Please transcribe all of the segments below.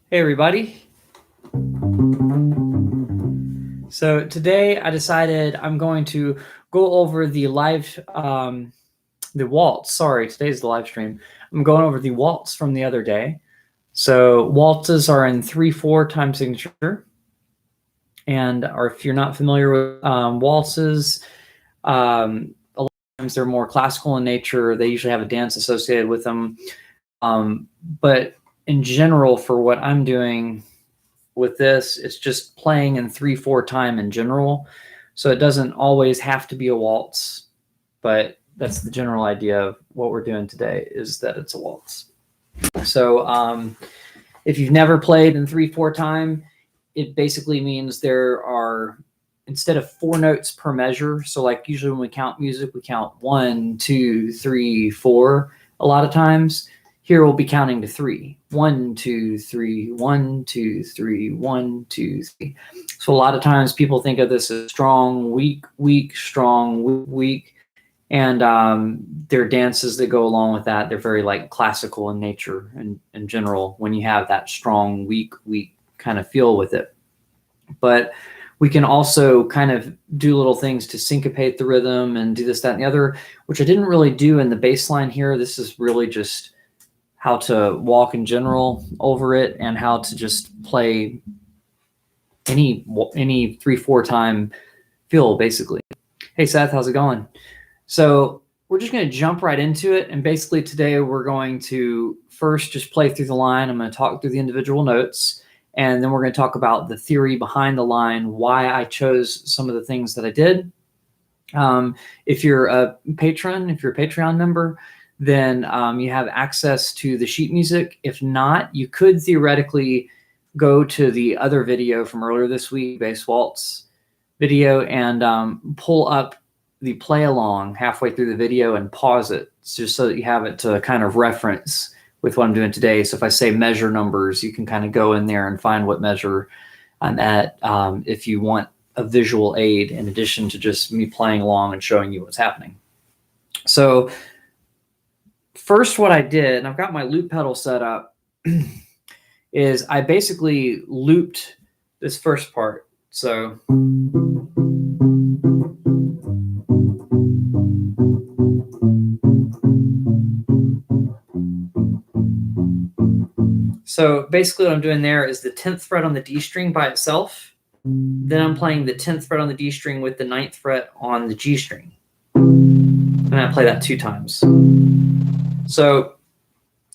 Hey everybody. So today I decided I'm going to go over the waltz. Sorry, today's the live stream. I'm going over the waltz from the other day. So waltzes are in 3/4 time signature. And or if you're not familiar with waltzes, a lot of times they're more classical in nature. They usually have a dance associated with them. But in general, for what I'm doing with this, it's just playing in 3/4 time in general. So it doesn't always have to be a waltz, but that's the general idea of what we're doing today, is that it's a waltz. So if you've never played in 3/4 time, it basically means there are, instead of 4 notes per measure, so like usually when we count music, we count 1, 2, 3, 4 a lot of times. Here we'll be counting to 3. 1, 2, 3, 1, 2, 3, 1, 2, 3. So a lot of times people think of this as strong, weak, weak, strong, weak. And there are dances that go along with that. They're very like classical in nature and in general when you have that strong, weak, weak kind of feel with it. But we can also kind of do little things to syncopate the rhythm and do this, that, and the other, which I didn't really do in the bass line here. This is really just how to walk in general over it and how to just play any 3/4 time feel, basically. Hey Seth, how's it going? So we're just going to jump right into it. And basically today we're going to first just play through the line. I'm going to talk through the individual notes, and then we're going to talk about the theory behind the line, why I chose some of the things that I did. If you're a patron, if you're a Patreon member, then you have access to the sheet music. If not, you could theoretically go to the other video from earlier this week, U-Bass Waltz video, and pull up the play along halfway through the video and pause it, just so that you have it to kind of reference with what I'm doing today. So if I say measure numbers, you can kind of go in there and find what measure I'm at if you want a visual aid in addition to just me playing along and showing you what's happening. So first, what I did, and I've got my loop pedal set up, is I basically looped this first part. So basically what I'm doing there is the 10th fret on the D string by itself. Then I'm playing the 10th fret on the D string with the 9th fret on the G string. And I play that 2 times. So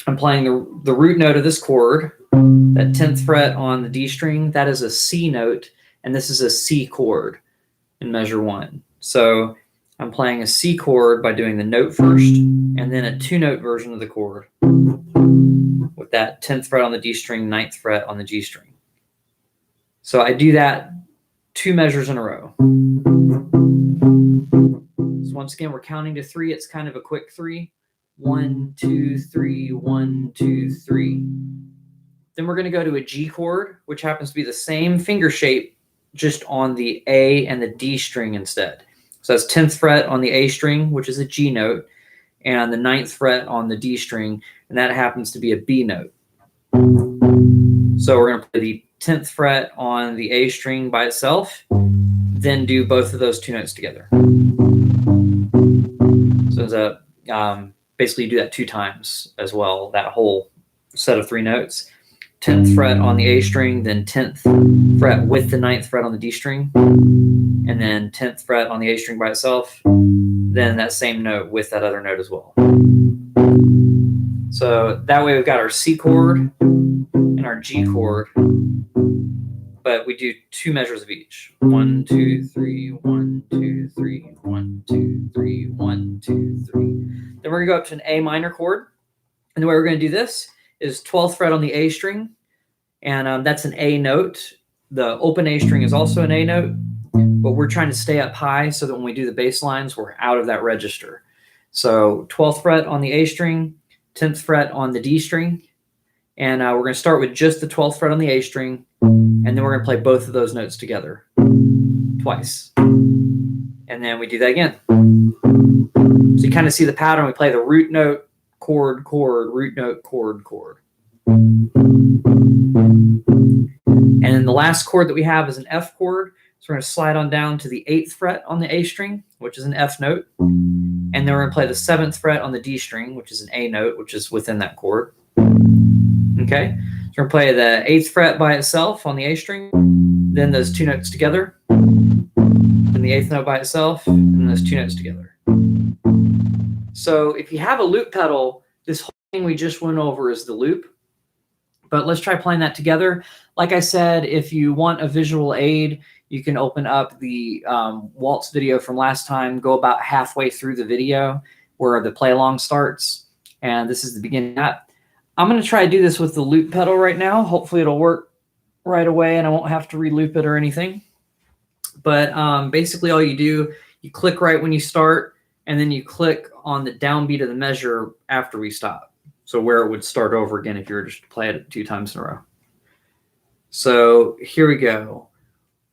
I'm playing the root note of this chord, that 10th fret on the D string, that is a C note, and this is a C chord in measure 1. So I'm playing a C chord by doing the note first, and then a 2-note version of the chord with that 10th fret on the D string, 9th fret on the G string. So I do that 2 measures in a row. So once again, we're counting to 3. It's kind of a quick 3. 1, 2, 3, 1, 2, 3. Then we're going to go to a G chord, which happens to be the same finger shape, just on the A and the D string instead. So that's 10th fret on the A string, which is a G note, and the 9th fret on the D string, and that happens to be a B note. So we're going to play the 10th fret on the A string by itself, then do both of those 2 notes together. So it's a basically you do that 2 times as well, that whole set of 3 notes. 10th fret on the A string, then 10th fret with the 9th fret on the D string, and then 10th fret on the A string by itself, then that same note with that other note as well. So that way we've got our C chord and our G chord, but we do 2 measures of each. 1, 2, 3, 1, 2, 3, 1, 2, 3, 1, 2, 3. Then we're going to go up to an A minor chord. And the way we're going to do this is 12th fret on the A string, and that's an A note. The open A string is also an A note, but we're trying to stay up high so that when we do the bass lines, we're out of that register. So 12th fret on the A string, 10th fret on the D string, and we're going to start with just the 12th fret on the A string, and then we're going to play both of those notes together twice. And then we do that again. So you kind of see the pattern. We play the root note, chord, chord, root note, chord, chord. the last chord that we have is an F chord. So we're going to slide on down to the 8th fret on the A string, which is an F note. And then we're going to play the 7th fret on the D string, which is an A note, which is within that chord. Okay, so we're going to play the 8th fret by itself on the A string, then those 2 notes together, then the 8th note by itself, and those 2 notes together. So if you have a loop pedal, this whole thing we just went over is the loop. But let's try playing that together. Like I said, if you want a visual aid, you can open up the waltz video from last time, go about halfway through the video where the play along starts. And this is the beginning. I'm going to try to do this with the loop pedal right now. Hopefully it'll work right away and I won't have to re-loop it or anything. But basically all you do, you click right when you start, and then you click on the downbeat of the measure after we stop. So where it would start over again if you were just to play it 2 times in a row. So here we go.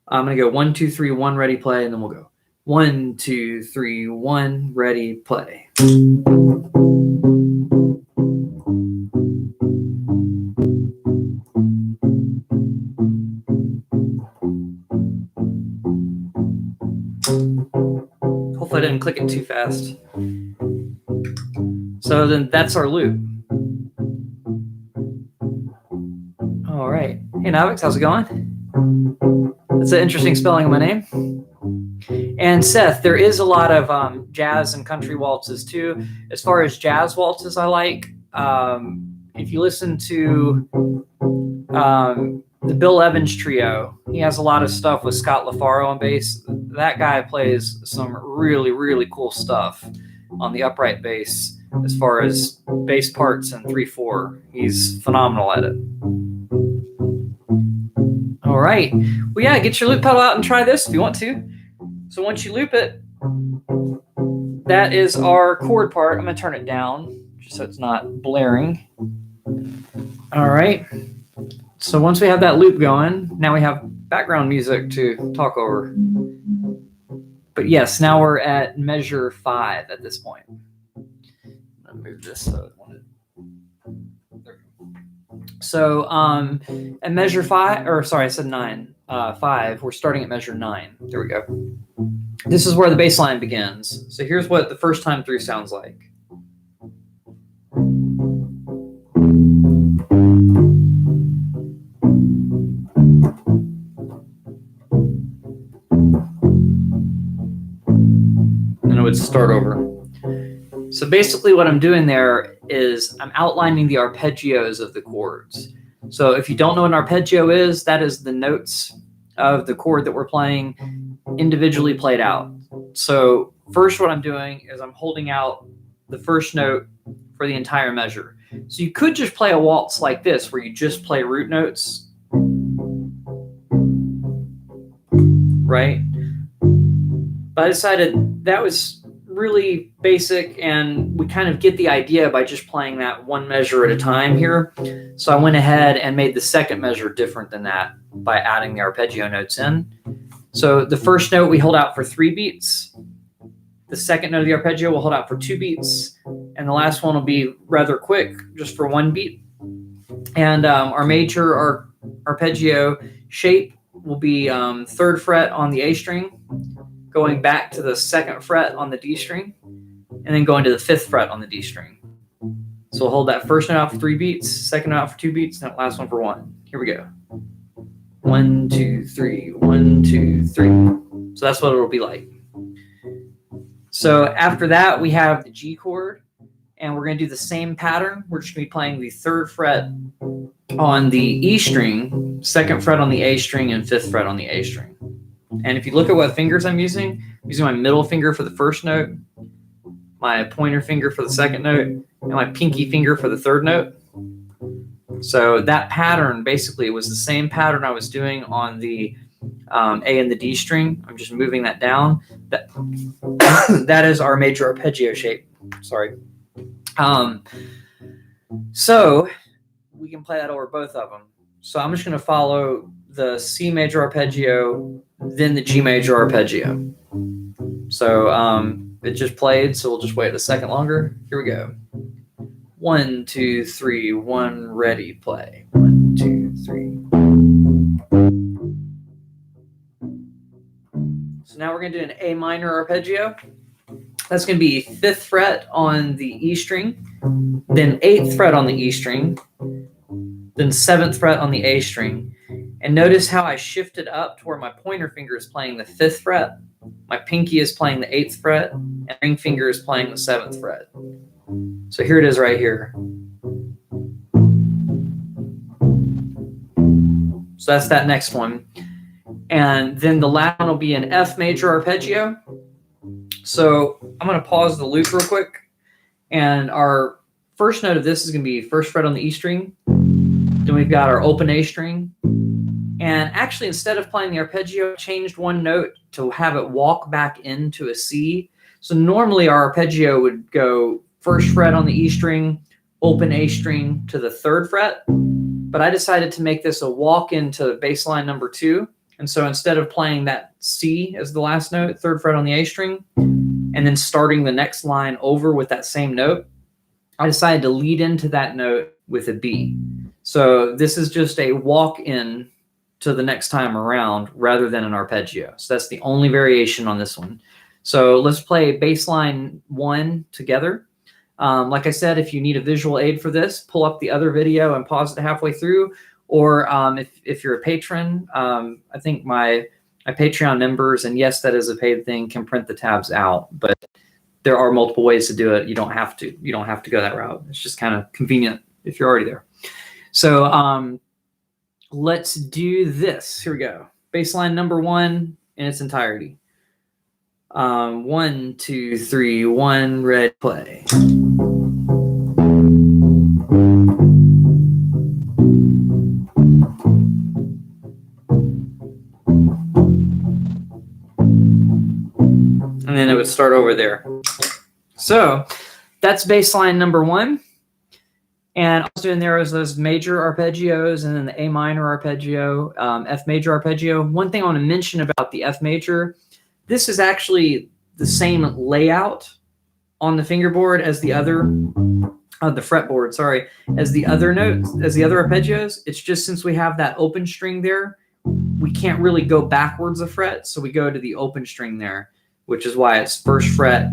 I'm going to go 1, 2, 3, 1, ready, play, and then we'll go 1, 2, 3, 1, ready, play. Hopefully I didn't click it too fast. So then that's our loop. All right. Hey, Navix, how's it going? That's an interesting spelling of my name. And Seth, there is a lot of jazz and country waltzes too. As far as jazz waltzes I like, if you listen to the Bill Evans Trio, he has a lot of stuff with Scott LaFaro on bass. That guy plays some really, really cool stuff on the upright bass as far as bass parts and 3/4. He's phenomenal at it. All right. Well, yeah, get your loop pedal out and try this if you want to. So once you loop it, that is our chord part. I'm going to turn it down just so it's not blaring. All right. So once we have that loop going, now we have background music to talk over. But yes, now we're at measure 5 at this point. I'll move this so it wanted. So at measure 5, or sorry, I said 9, 5, we're starting at measure 9. There we go. This is where the bass line begins. So here's what the first time through sounds like. And it would start over. So basically what I'm doing there is I'm outlining the arpeggios of the chords. So if you don't know what an arpeggio is, that is the notes of the chord that we're playing individually played out. So first what I'm doing is I'm holding out the first note for the entire measure. So you could just play a waltz like this where you just play root notes, right? But I decided that was really basic and we kind of get the idea by just playing that one measure at a time here. So I went ahead and made the second measure different than that by adding the arpeggio notes in. So the first note we hold out for 3 beats. The second note of the arpeggio will hold out for 2 beats. And the last one will be rather quick, just for 1 beat. And our major arpeggio shape will be 3rd fret on the A string, going back to the 2nd fret on the D string, and then going to the 5th fret on the D string. So we'll hold that first note out for 3 beats, second note out for 2 beats, and that last one for 1. Here we go. 1, 2, 3, 1, 2, 3. So that's what it'll be like. So after that, we have the G chord, and we're going to do the same pattern. We're just going to be playing the 3rd fret on the E string, 2nd fret on the A string, and 5th fret on the A string. And if you look at what fingers I'm using my middle finger for the first note, my pointer finger for the second note, and my pinky finger for the 3rd note. So that pattern basically was the same pattern I was doing on the A and the D string. I'm just moving that down. That is our major arpeggio shape. Sorry. So we can play that over both of them. So I'm just going to follow the C major arpeggio, then the G major arpeggio. So it just played, so we'll just wait a second longer. Here we go. 1, 2, 3, 1, ready, play. 1, 2, 3. So now we're going to do an A minor arpeggio. That's going to be 5th fret on the E string, then 8th fret on the E string, then 7th fret on the A string. And notice how I shifted up to where my pointer finger is playing the 5th fret, my pinky is playing the 8th fret, and ring finger is playing the 7th fret. So here it is right here. So that's that next one. And then the last one will be an F major arpeggio. So I'm going to pause the loop real quick. And our first note of this is going to be 1st fret on the E string. Then we've got our open A string. And actually, instead of playing the arpeggio, I changed one note to have it walk back into a C. So normally our arpeggio would go 1st fret on the E string, open A string to the 3rd fret. But I decided to make this a walk into bass line number 2. And so instead of playing that C as the last note, 3rd fret on the A string, and then starting the next line over with that same note, I decided to lead into that note with a B. So this is just a walk in to the next time around rather than an arpeggio. So that's the only variation on this one. So let's play bass line 1 together. Like I said, if you need a visual aid for this, pull up the other video and pause it halfway through. Or if you're a patron, I think my Patreon members, and yes, that is a paid thing, can print the tabs out. But there are multiple ways to do it. You don't have to. You don't have to go that route. It's just kind of convenient if you're already there. So let's do this. Here we go. Bass line number 1 in its entirety. 1, 2, 3, 1, red, play. And then it would start over there. So that's bass line number 1. And I was doing there is those major arpeggios and then the A minor arpeggio, F major arpeggio. One thing I want to mention about the F major, this is actually the same layout on the fingerboard as the other, the fretboard, sorry, as the other notes, as the other arpeggios. It's just since we have that open string there, we can't really go backwards a fret. So we go to the open string there, which is why it's 1st fret,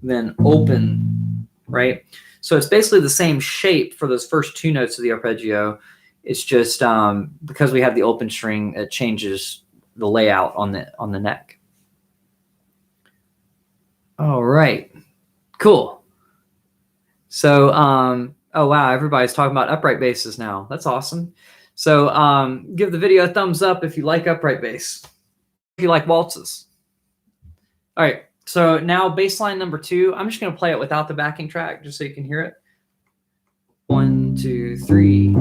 then open, right? So it's basically the same shape for those first 2 notes of the arpeggio. It's just because we have the open string, it changes the layout on the neck. All right, cool. So, oh wow, everybody's talking about upright basses now. That's awesome. So give the video a thumbs up if you like upright bass, if you like waltzes. All right. So now bass line number 2, I'm just going to play it without the backing track just so you can hear it. 1, 2, 3.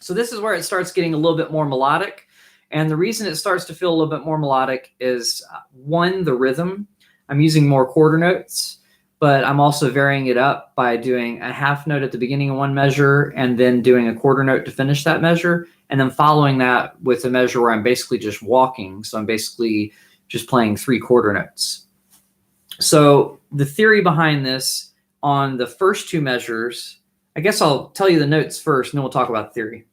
So this is where it starts getting a little bit more melodic. And the reason it starts to feel a little bit more melodic is 1, the rhythm. I'm using more quarter notes. But I'm also varying it up by doing a half note at the beginning of one measure and then doing a quarter note to finish that measure, and then following that with a measure where I'm basically just walking. So I'm basically just playing 3 quarter notes. So the theory behind this on the first 2 measures, I guess I'll tell you the notes first, and then we'll talk about the theory.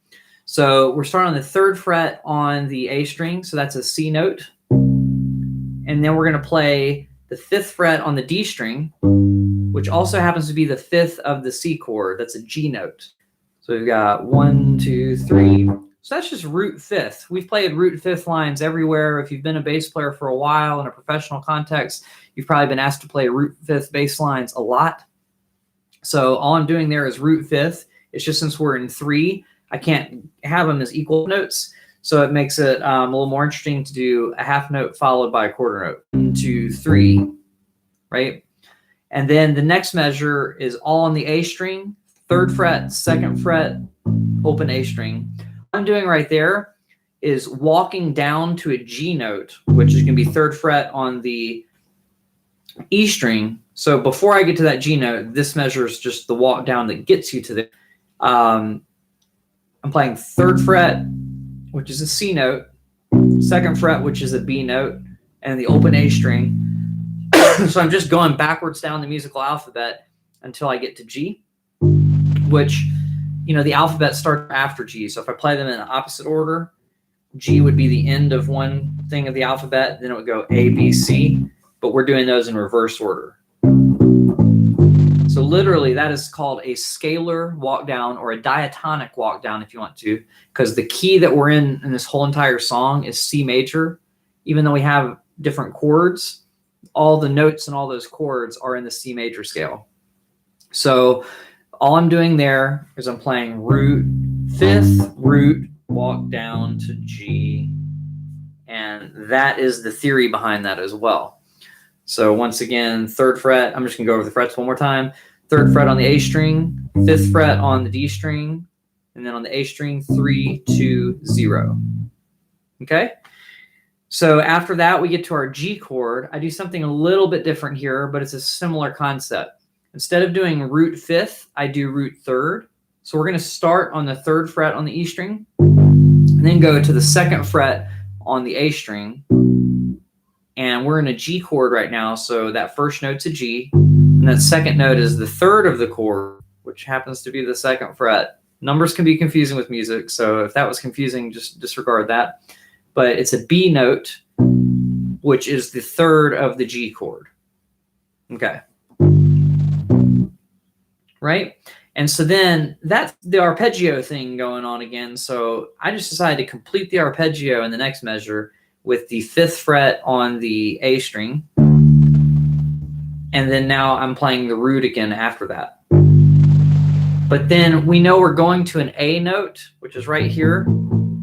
So we're starting on the 3rd fret on the A string, so that's a C note. And then we're going to play the 5th fret on the D string, which also happens to be the 5th of the C chord. That's a G note. So we've got 1, 2, 3. So that's just root 5th. We've played root 5th lines everywhere. If you've been a bass player for a while in a professional context, you've probably been asked to play root 5th bass lines a lot. So all I'm doing there is root 5th. It's just since we're in 3, I can't have them as equal notes. So it makes it a little more interesting to do a half note followed by a quarter note. 1, 2, 3, right? And then the next measure is all on the A string, 3rd fret, 2nd fret, open A string. What I'm doing right there is walking down to a G note, which is going to be 3rd fret on the E string. So before I get to that G note, this measure is just the walk down that gets you to the. I'm playing 3rd fret, which is a C note, 2nd fret, which is a B note, and the open A string. So I'm just going backwards down the musical alphabet until I get to G. which, you know, the alphabet starts after G. So if I play them in opposite order, G would be the end of one thing of the alphabet, then it would go A, B, C, but we're doing those in reverse order. So literally that is called a scalar walk down, or a diatonic walk down if you want to, because the key that we're in this whole entire song is C major. Even though we have different chords, all the notes and all those chords are in the C major scale. So all I'm doing there is I'm playing root, fifth, root, walk down to G, and that is the theory behind that as well. So once again, third fret, I'm just gonna go over the frets one more time. Third fret on the A string, fifth fret on the D string, and then on the A string, 3, 2, 0. Okay? So after that, we get to our G chord. I do something a little bit different here, but it's a similar concept. Instead of doing root fifth, I do root third. So we're gonna start on the third fret on the E string, and then go to the second fret on the A string. And we're in a G chord right now, so that first note's a G, and that second note is the third of the chord, which happens to be the second fret. Numbers can be confusing with music, so if that was confusing, just disregard that. But it's a B note, which is the third of the G chord. Okay. Right? And so then that's the arpeggio thing going on again. So I just decided to complete the arpeggio in the next measure with the fifth fret on the A string. And then now I'm playing the root again after that. But then we know we're going to an A note, which is right here.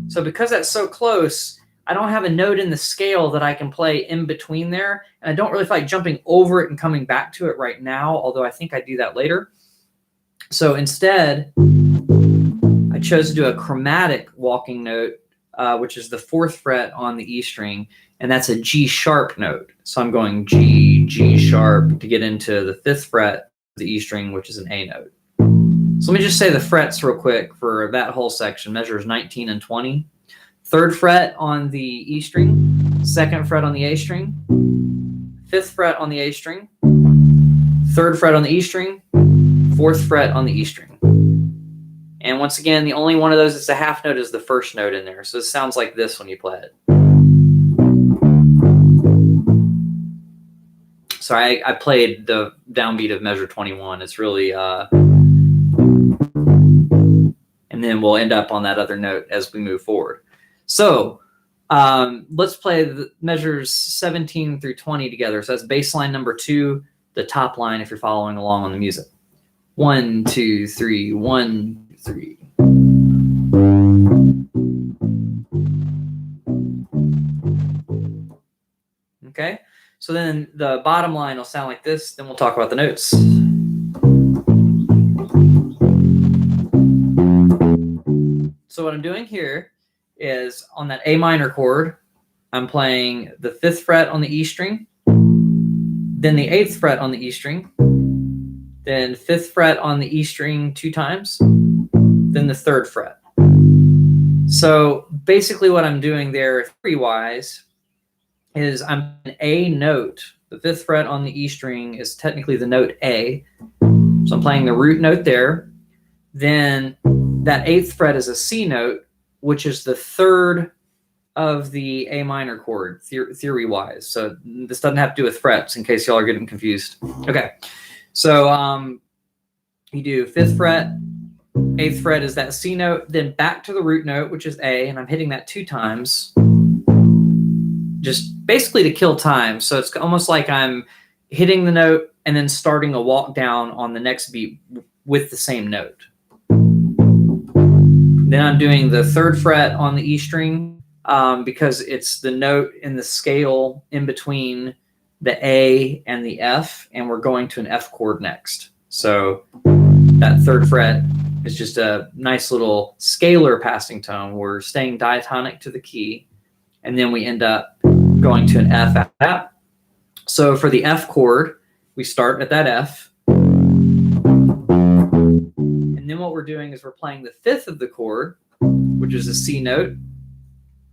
So because that's so close, I don't have a note in the scale that I can play in between there. And I don't really feel like jumping over it and coming back to it right now, although I think I do that later. So instead, I chose to do a chromatic walking note, which is the fourth fret on the E string, and that's a G sharp note. So I'm going G, G sharp to get into the fifth fret of the E string, which is an A note. So let me just say the frets real quick for that whole section. Measures 19 and 20. Third fret on the E string, second fret on the A string, fifth fret on the A string, third fret on the E string, fourth fret on the E string. And once again, the only one of those that's a half note is the first note in there. So it sounds like this when you play it. Sorry, I played the downbeat of measure 21. It's really, and then we'll end up on that other note as we move forward. So let's play the measures 17 through 20 together. So that's bass line number 2, the top line if you're following along on the music. 1, 2, 3, 1, 3. Okay, so then the bottom line will sound like this. Then we'll talk about the notes. So what I'm doing here is on that A minor chord, I'm playing the fifth fret on the E string, then the eighth fret on the E string, then fifth fret on the E string 2 times, then the third fret. So basically what I'm doing there theory-wise is I'm an A note. The fifth fret on the E string is technically the note A. So I'm playing the root note there. Then that eighth fret is a C note, which is the third of the A minor chord theory-wise. So this doesn't have to do with frets in case y'all are getting confused. Okay. So you do fifth fret, eighth fret is that C note, then back to the root note, which is A, and I'm hitting that 2 times, just basically to kill time. So it's almost like I'm hitting the note and then starting a walk down on the next beat with the same note. Then I'm doing the third fret on the E string because it's the note in the scale in between the A and the F, and we're going to an F chord next. So that third fret is just a nice little scalar passing tone. We're staying diatonic to the key, and then we end up going to an F after that. So for the F chord, we start at that F. And then what we're doing is we're playing the fifth of the chord, which is a C note.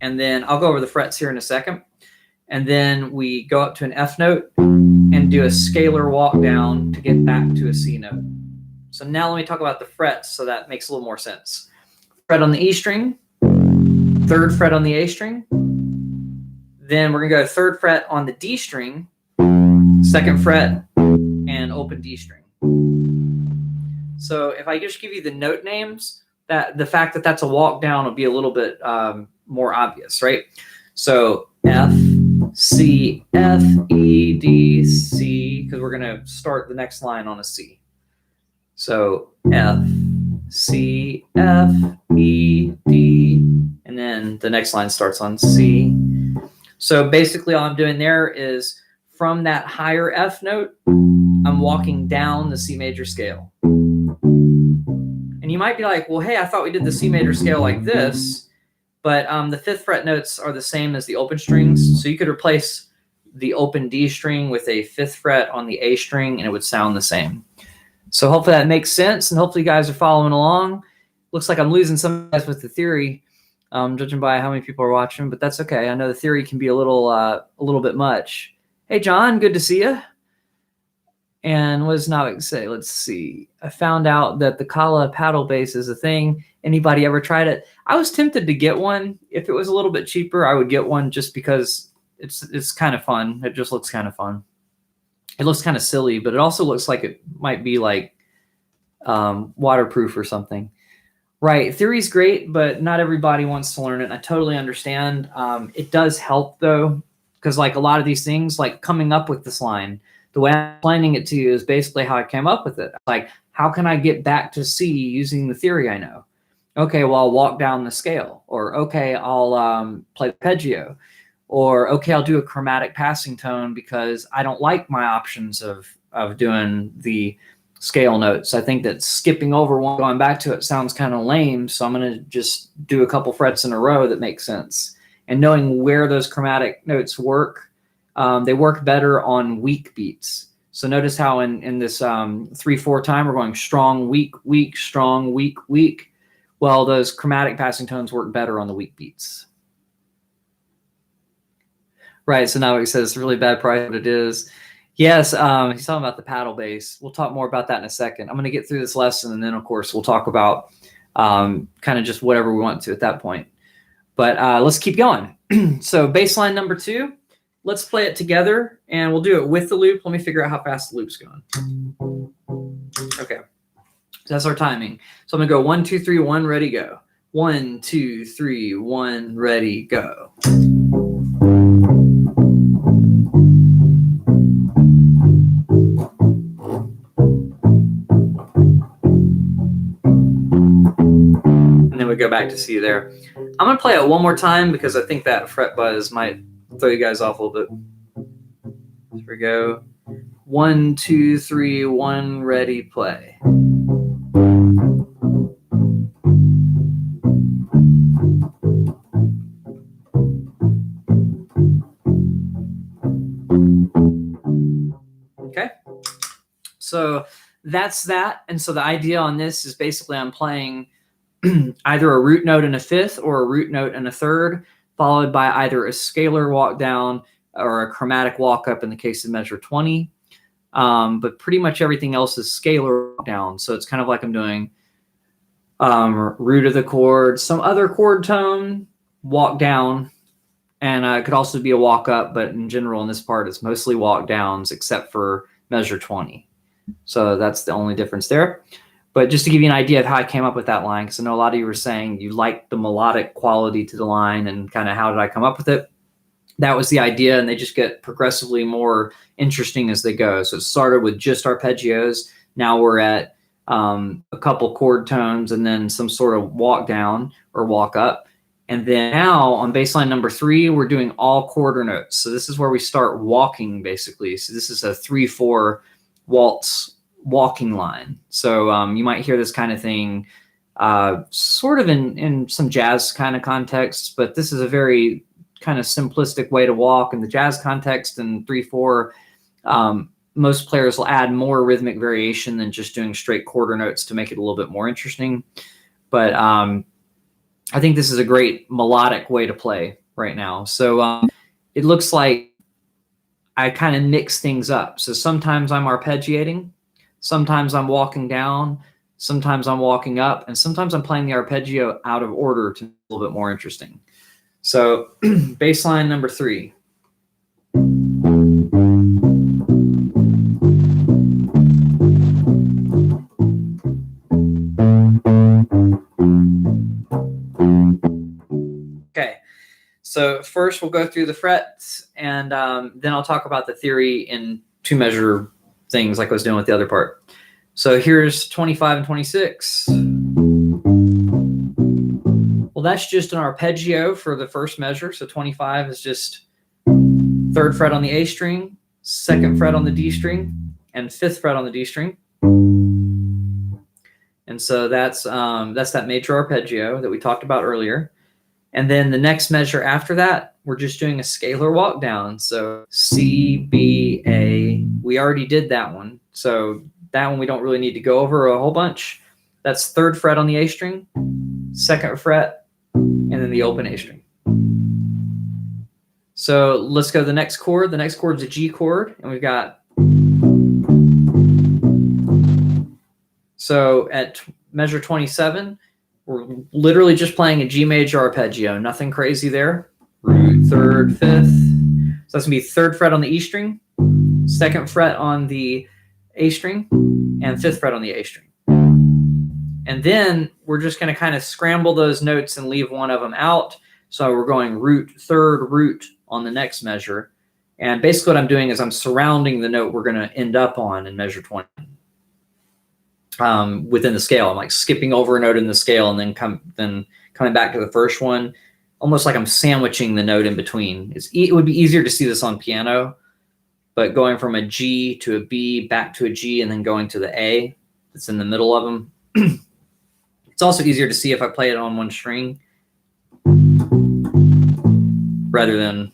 And then I'll go over the frets here in a second. And then we go up to an F note and do a scalar walk down to get back to a C note. So now let me talk about the frets, so that makes a little more sense. Fret on the E string, third fret on the A string, then we're gonna go third fret on the D string, second fret, and open D string. So if I just give you the note names, that the fact that that's a walk down will be a little bit more obvious, right? So F, C, F, E, D, C, because we're gonna start the next line on a C. So F, C, F, E, D, and then the next line starts on C. So basically all I'm doing there is from that higher F note, I'm walking down the C major scale. And you might be like, well, hey, I thought we did the C major scale like this, but the 5th fret notes are the same as the open strings. So you could replace the open D string with a 5th fret on the A string and it would sound the same. So hopefully that makes sense, and hopefully you guys are following along. Looks like I'm losing some guys with the theory, judging by how many people are watching, but that's okay. I know the theory can be a little bit much. Hey, John, good to see you. And what does Navik say? Let's see. I found out that the Kala paddle bass is a thing. Anybody ever tried it? I was tempted to get one. If it was a little bit cheaper, I would get one just because it's kind of fun. It just looks kind of fun. It looks kind of silly, but it also looks like it might be like waterproof or something. Right. Theory's great, but not everybody wants to learn it. And I totally understand. It does help, though, because like a lot of these things, like coming up with this line, the way I'm explaining it to you is basically how I came up with it. Like, how can I get back to C using the theory I know? Okay, well, I'll walk down the scale. Or, okay, I'll play arpeggio. Or, okay, I'll do a chromatic passing tone because I don't like my options of doing the scale notes. I think that skipping over one, going back to it sounds kind of lame. So I'm going to just do a couple frets in a row that make sense. And knowing where those chromatic notes work, they work better on weak beats. So notice how in this 3/4 time, we're going strong, weak, weak, strong, weak, weak. Well, those chromatic passing tones work better on the weak beats. Right, so now he says it's really bad price, but it is. Yes, he's talking about the paddle bass. We'll talk more about that in a second. I'm going to get through this lesson, and then, of course, we'll talk about kind of just whatever we want to at that point. But let's keep going. So bass line number 2, let's play it together, and we'll do it with the loop. Let me figure out how fast the loop's going. Okay, so that's our timing. So I'm going to go 1, 2, 3, 1, ready, go. 1, 2, 3, 1, ready, go. We go back to C there. I'm going to play it one more time because I think that fret buzz might throw you guys off a little bit. Here we go. 1, 2, 3, 1, ready, play. Okay. So that's that. And so the idea on this is basically I'm playing either a root note and a 5th or a root note and a 3rd, followed by either a scalar walk down or a chromatic walk up in the case of measure 20. But pretty much everything else is scalar walk down. So it's kind of like I'm doing root of the chord, some other chord tone, walk down, and it could also be a walk up, but in general in this part it's mostly walk downs except for measure 20. So that's the only difference there. But just to give you an idea of how I came up with that line, because I know a lot of you were saying you liked the melodic quality to the line and kind of how did I come up with it. That was the idea, and they just get progressively more interesting as they go. So it started with just arpeggios. Now we're at a couple chord tones and then some sort of walk down or walk up. And then now on bass line number 3, we're doing all quarter notes. So this is where we start walking, basically. So this is a 3/4 waltz walking line. So you might hear this kind of thing sort of in some jazz kind of contexts, but this is a very kind of simplistic way to walk in the jazz context. And 3/4, most players will add more rhythmic variation than just doing straight quarter notes to make it a little bit more interesting. But I think this is a great melodic way to play right now. So it looks like I kind of mix things up. So sometimes I'm arpeggiating, Sometimes I'm walking down, sometimes I'm walking up, and sometimes I'm playing the arpeggio out of order to make it a little bit more interesting. So bass line number 3. Okay, so first we'll go through the frets, and then I'll talk about the theory in 2-measure things like I was doing with the other part. So here's 25 and 26. Well, that's just an arpeggio for the first measure. So 25 is just 3rd fret on the A string, 2nd fret on the D string, and 5th fret on the D string. And so that's that major arpeggio that we talked about earlier. And then the next measure after that, we're just doing a scalar walk down. So C, B, A. We already did that one. So that one we don't really need to go over a whole bunch. That's 3rd fret on the A string, 2nd fret, and then the open A string. So let's go to the next chord. The next chord is a G chord, and we've got, so at measure 27, we're literally just playing a G major arpeggio, nothing crazy there. Root, 3rd, 5th. So that's gonna be 3rd fret on the E string, 2nd fret on the A string, and 5th fret on the A string. And then we're just gonna kind of scramble those notes and leave one of them out. So we're going root, 3rd, root on the next measure. And basically what I'm doing is I'm surrounding the note we're gonna end up on in measure 20. Within the scale, I'm like skipping over a note in the scale and then coming back to the first one, almost like I'm sandwiching the note in between. It would be easier to see this on piano, but going from a G to a B, back to a G, and then going to the A that's in the middle of them. It's also easier to see if I play it on one string rather than,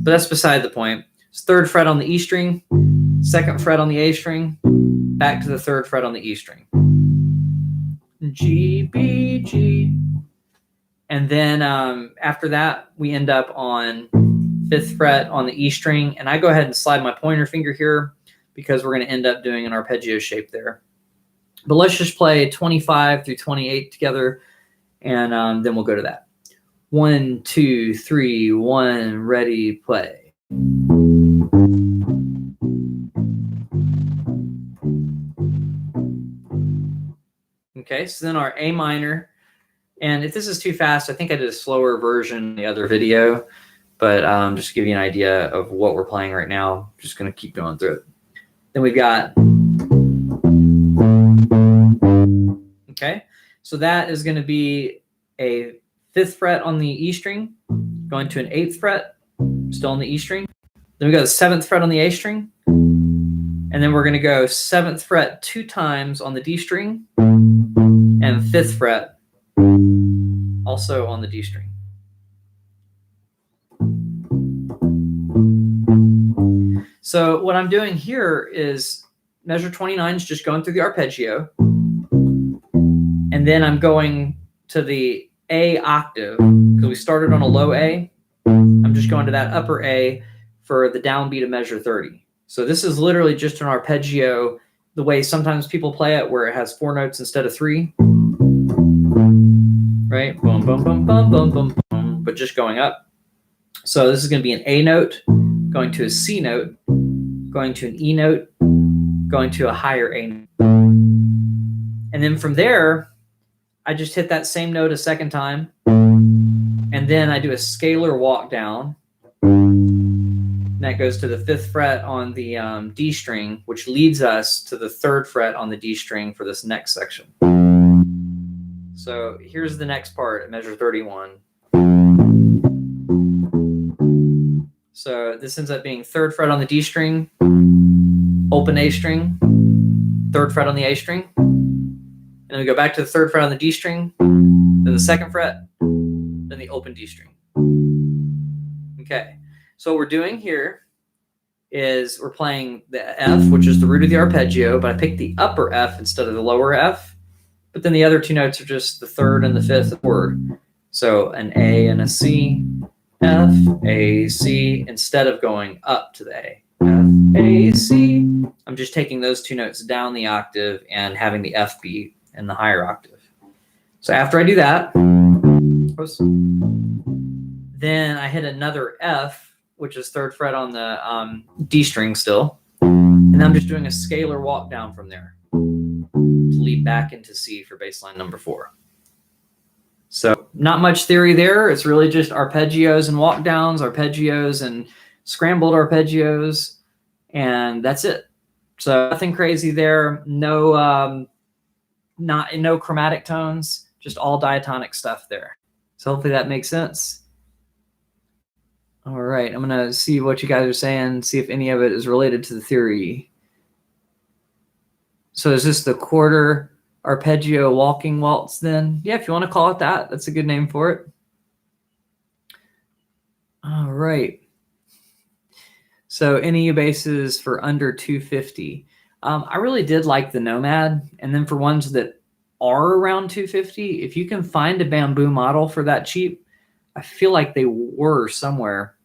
but that's beside the point. It's 3rd fret on the E string, 2nd fret on the A string, back to the 3rd fret on the E string. G, B, G. And then after that, we end up on 5th fret on the E string. And I go ahead and slide my pointer finger here because we're going to end up doing an arpeggio shape there. But let's just play 25 through 28 together, and then we'll go to that. 1, 2, 3, 1, ready, play. Okay, so then our A minor, and if this is too fast, I think I did a slower version in the other video, but just to give you an idea of what we're playing right now, I'm just going to keep going through it. Then we've got, okay, so that is going to be a 5th fret on the E string, going to an 8th fret, still on the E string. Then we go to the 7th fret on the A string, and then we're going to go 7th fret 2 times on the D string, and 5th fret also on the D string. So what I'm doing here is measure 29 is just going through the arpeggio, and then I'm going to the A octave because we started on a low A. I'm just going to that upper A for the downbeat of measure 30. So this is literally just an arpeggio the way sometimes people play it, where it has 4 notes instead of 3. Right? Boom, boom, boom, boom, boom, boom, boom, but just going up. So this is going to be an A note, going to a C note, going to an E note, going to a higher A note. And then from there, I just hit that same note a second time, and then I do a scalar walk down. And that goes to the 5th fret on the D string, which leads us to the 3rd fret on the D string for this next section. So here's the next part at measure 31. So this ends up being 3rd fret on the D string, open A string, 3rd fret on the A string, and then we go back to the 3rd fret on the D string, then the 2nd fret, then the open D string. Okay, so what we're doing here is we're playing the F, which is the root of the arpeggio, but I picked the upper F instead of the lower F. But then the other 2 notes are just the 3rd and the 5th chord. So an A and a C, F, A, C, instead of going up to the A. F, A, C. I'm just taking those two notes down the octave and having the F be in the higher octave. So after I do that, then I hit another F, which is 3rd fret on the D string still. And I'm just doing a scalar walk down from there to lead back into C for bass line number 4. So not much theory there. It's really just arpeggios and walk downs, arpeggios and scrambled arpeggios, and that's it. So nothing crazy there. No, no chromatic tones, just all diatonic stuff there. So hopefully that makes sense. All right, I'm gonna see what you guys are saying, see if any of it is related to the theory. So is this the quarter arpeggio walking waltz then? Yeah, if you want to call it that, that's a good name for it. All right. So any U-basses for under 250. I really did like the Nomad. And then for ones that are around 250, if you can find a bamboo model for that cheap, I feel like they were somewhere.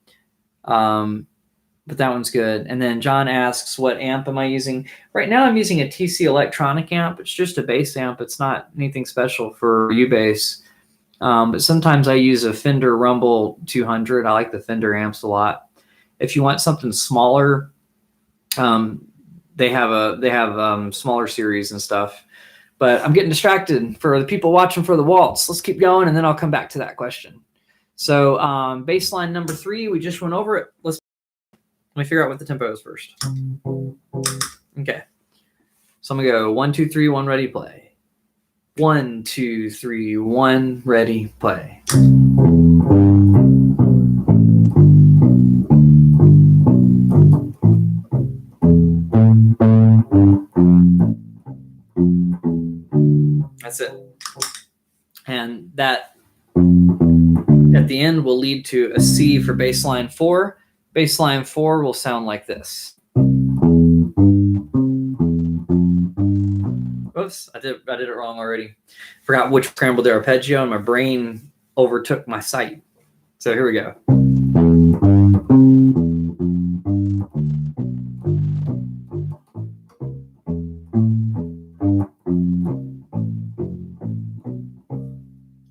But that one's good. And then John asks, what amp am I using? Right now I'm using a TC electronic amp. It's just a bass amp. It's not anything special for U-bass. But sometimes I use a Fender Rumble 200. I like the Fender amps a lot. If you want something smaller, they have smaller series and stuff. But I'm getting distracted. For the people watching for the waltz, let's keep going, and then I'll come back to that question. So bass line number 3, we just went over it. Let me figure out what the tempo is first. Okay. So I'm going to go 1, 2, 3, 1, ready, play. 1, 2, 3, 1, ready, play. That's it. And that at the end will lead to a C for bass line 4. Bass line 4 will sound like this. Oops, I did it wrong already. Forgot which scrambled the arpeggio, and my brain overtook my sight. So here we go.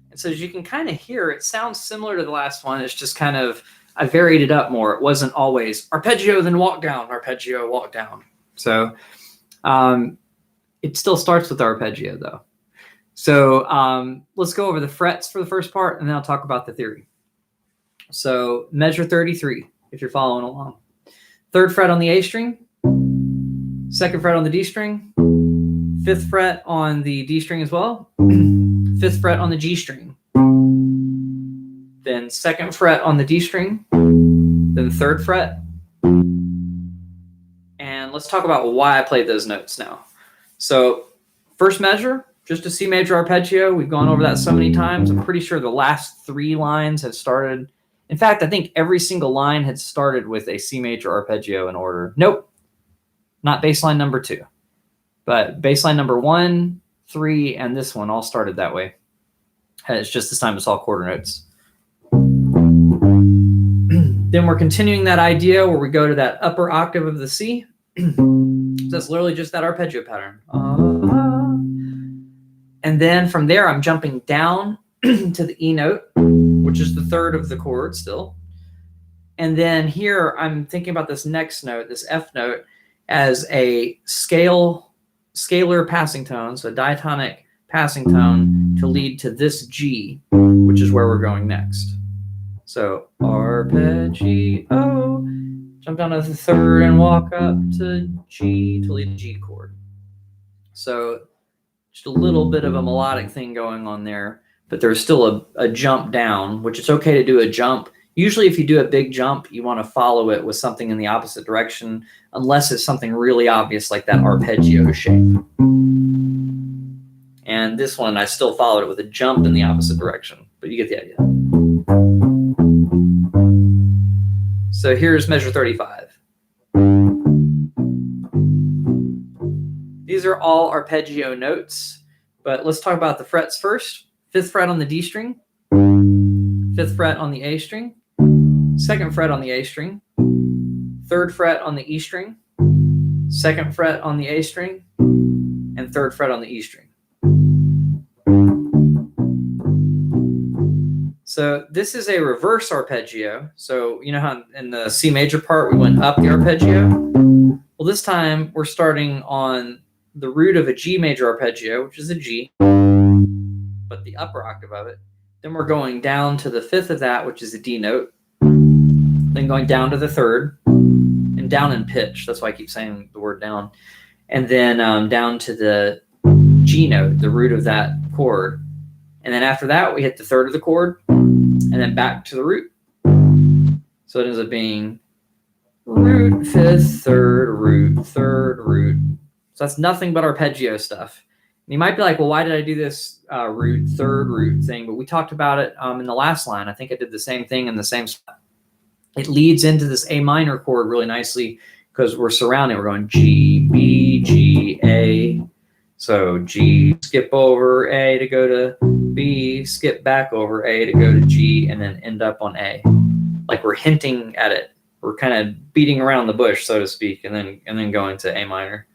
And so as you can kind of hear, it sounds similar to the last one. It's just kind of, I varied it up more. It wasn't always arpeggio, then walk down, arpeggio, walk down. So it still starts with arpeggio though. So let's go over the frets for the first part, and then I'll talk about the theory. So measure 33, if you're following along. 3rd fret on the A string, 2nd fret on the D string, 5th fret on the D string as well, 5th fret on the G string, then 2nd fret on the D string, then 3rd fret. And let's talk about why I played those notes now. So first measure, just a C major arpeggio. We've gone over that so many times. I'm pretty sure the last 3 lines have started. In fact, I think every single line had started with a C major arpeggio in order. Nope, not bass line number 2. But bass line number 1, 3, and this one all started that way. It's just this time it's all quarter notes. Then we're continuing that idea where we go to that upper octave of the C. That's literally just that arpeggio pattern. And then from there, I'm jumping down to the E note, which is the 3rd of the chord still. And then here, I'm thinking about this next note, this F note, as a scalar passing tone, so a diatonic passing tone to lead to this G, which is where we're going next. So arpeggio, jump down to the 3rd and walk up to G to lead the G chord. So just a little bit of a melodic thing going on there, but there's still a jump down, which it's okay to do a jump. Usually if you do a big jump, you want to follow it with something in the opposite direction, unless it's something really obvious like that arpeggio shape. And this one, I still followed it with a jump in the opposite direction, but you get the idea. So here's measure 35. These are all arpeggio notes, but let's talk about the frets first. 5th fret on the D string, 5th fret on the A string, 2nd fret on the A string, 3rd fret on the E string, 2nd fret on the A string, and 3rd fret on the E string. So this is a reverse arpeggio. So you know how in the C major part we went up the arpeggio? Well, this time we're starting on the root of a G major arpeggio, which is a G, but the upper octave of it. Then we're going down to the 5th of that, which is a D note. Then going down to the 3rd, and down in pitch. That's why I keep saying the word down. And then down to the G note, the root of that chord. And then after that, we hit the 3rd of the chord, and then back to the root. So it ends up being root, 5th, 3rd, root, 3rd, root. So that's nothing but arpeggio stuff. And you might be like, well, why did I do this root, 3rd, root thing? But we talked about it in the last line. I think I did the same thing in the same spot. It leads into this A minor chord really nicely because we're surrounding. We're going G, B, G, A. So G, skip over A to go to B, skip back over A to go to G, and then end up on A. Like we're hinting at it. We're kind of beating around the bush, so to speak, and then going to A minor.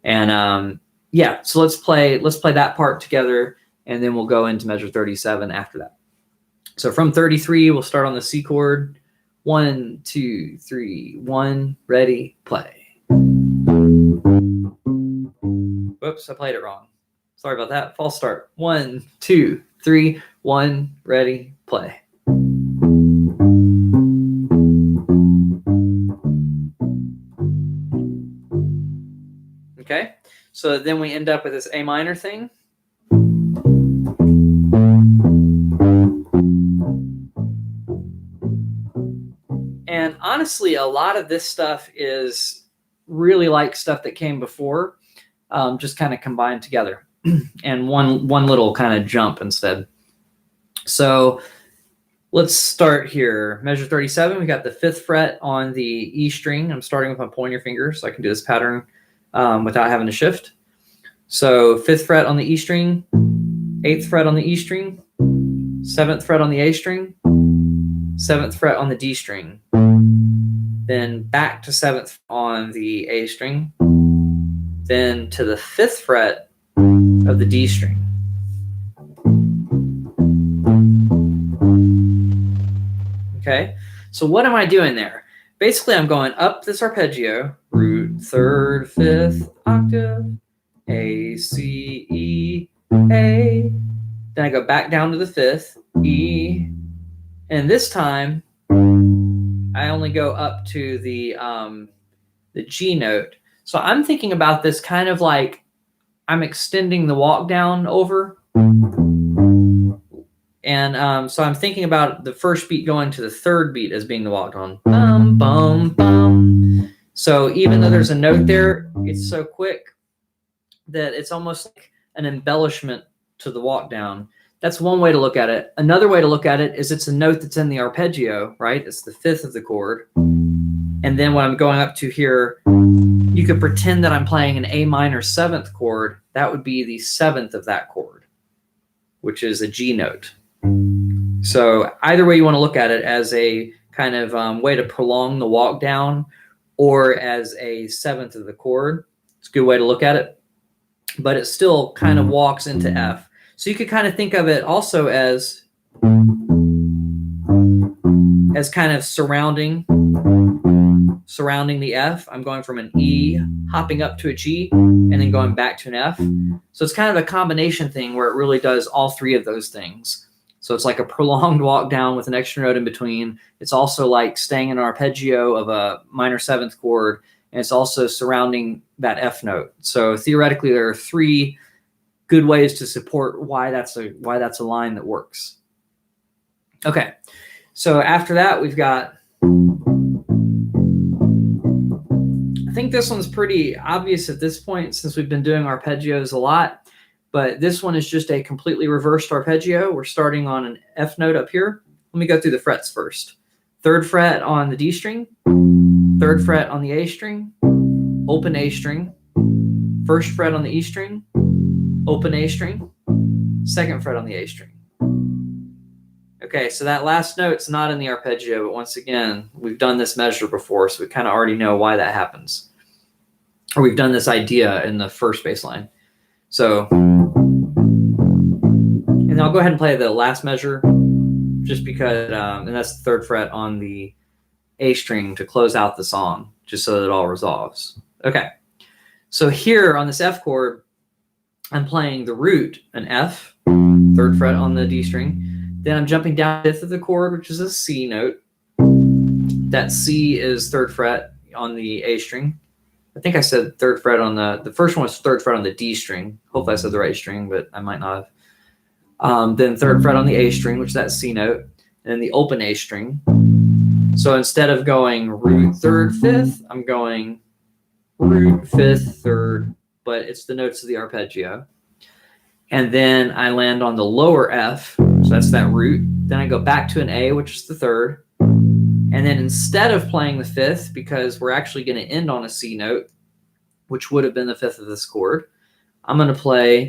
And yeah, so let's play that part together, and then we'll go into measure 37 after that. So from 33, we'll start on the C chord. 1, 2, 3, 1, ready, play. Whoops, I played it wrong. Sorry about that. False start. 1, 2, 3, 1, ready, play. Okay, so then we end up with this A minor thing. And honestly, a lot of this stuff is really like stuff that came before, just kind of combined together, and one little kind of jump instead. So let's start here. Measure 37, we got the 5th fret on the E string. I'm starting with my pointer finger, so I can do this pattern without having to shift. So 5th fret on the E string, 8th fret on the E string, 7th fret on the A string, 7th fret on the D string, then back to 7th on the A string, then to the 5th fret of the D string. Okay, so what am I doing there? Basically, I'm going up this arpeggio, root, 3rd, 5th octave, A, C, E, A. Then I go back down to the 5th, E, and this time I only go up to the G note. So I'm thinking about this kind of like I'm extending the walk down over. And so I'm thinking about the first beat going to the 3rd beat as being the walk down. Bum, bum, bum. So even though there's a note there, it's so quick that it's almost like an embellishment to the walk down. That's one way to look at it. Another way to look at it is it's a note that's in the arpeggio, right? It's the 5th of the chord. And then when I'm going up to here, you could pretend that I'm playing an A minor 7th chord. That would be the 7th of that chord, which is a G note. So either way you want to look at it, as a kind of way to prolong the walk down or as a 7th of the chord. It's a good way to look at it. But it still kind of walks into F. So you could kind of think of it also as kind of surrounding the F. I'm going from an E, hopping up to a G, and then going back to an F. So it's kind of a combination thing where it really does all three of those things. So it's like a prolonged walk down with an extra note in between. It's also like staying in an arpeggio of a minor 7th chord, and it's also surrounding that F note. So theoretically, there are 3 good ways to support why that's a line that works. Okay, so after that, we've got, I think this one's pretty obvious at this point since we've been doing arpeggios a lot, but this one is just a completely reversed arpeggio. We're starting on an F note up here. Let me go through the frets first. 3rd fret on the D string, 3rd fret on the A string, open A string, 1st fret on the E string, open A string, 2nd fret on the A string. Okay. Okay, so that last note's not in the arpeggio, but once again, we've done this measure before, so we kind of already know why that happens. Or we've done this idea in the first bass line. So, and I'll go ahead and play the last measure, just because, and that's the 3rd fret on the A string to close out the song, just so that it all resolves. Okay, so here on this F chord, I'm playing the root, an F, 3rd fret on the D string. Then I'm jumping down 5th of the chord, which is a C note. That C is 3rd fret on the A string. I think I said 3rd fret on the first one was 3rd fret on the D string. Hopefully I said the right string, but I might not have. Then 3rd fret on the A string, which is that C note, and then the open A string. So instead of going root 3rd, 5th, I'm going root 5th, 3rd, but it's the notes of the arpeggio. And then I land on the lower F, so that's that root. Then I go back to an A, which is the 3rd. And then instead of playing the 5th, because we're actually going to end on a C note, which would have been the 5th of this chord, I'm going to play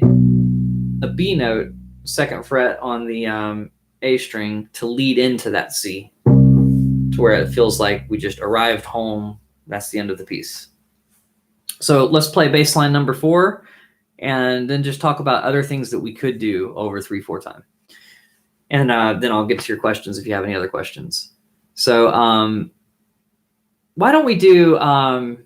a B note, 2nd fret on the A string to lead into that C, to where it feels like we just arrived home. That's the end of the piece. So let's play bass line number 4, and then just talk about other things that we could do over 3/4 time. And then I'll get to your questions if you have any other questions. So why don't we do, no,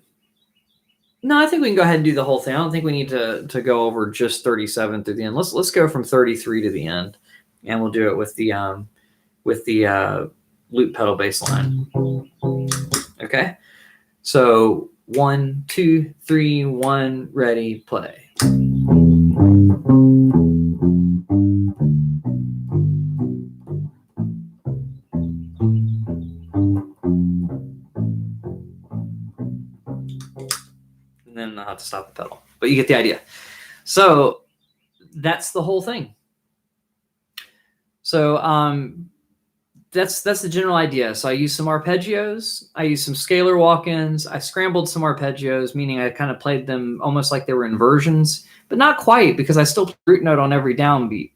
I think we can go ahead and do the whole thing. I don't think we need to go over just 37 through the end. Let's go from 33 to the end, and we'll do it with the loop pedal bass line. Okay, so 1, 2, 3, 1, ready, play. And then I'll have to stop the pedal, but you get the idea. So that's the whole thing. So that's the general idea. So I used some arpeggios, I used some scalar walk-ins, I scrambled some arpeggios, meaning I kind of played them almost like they were inversions, but not quite, because I still play the root note on every downbeat.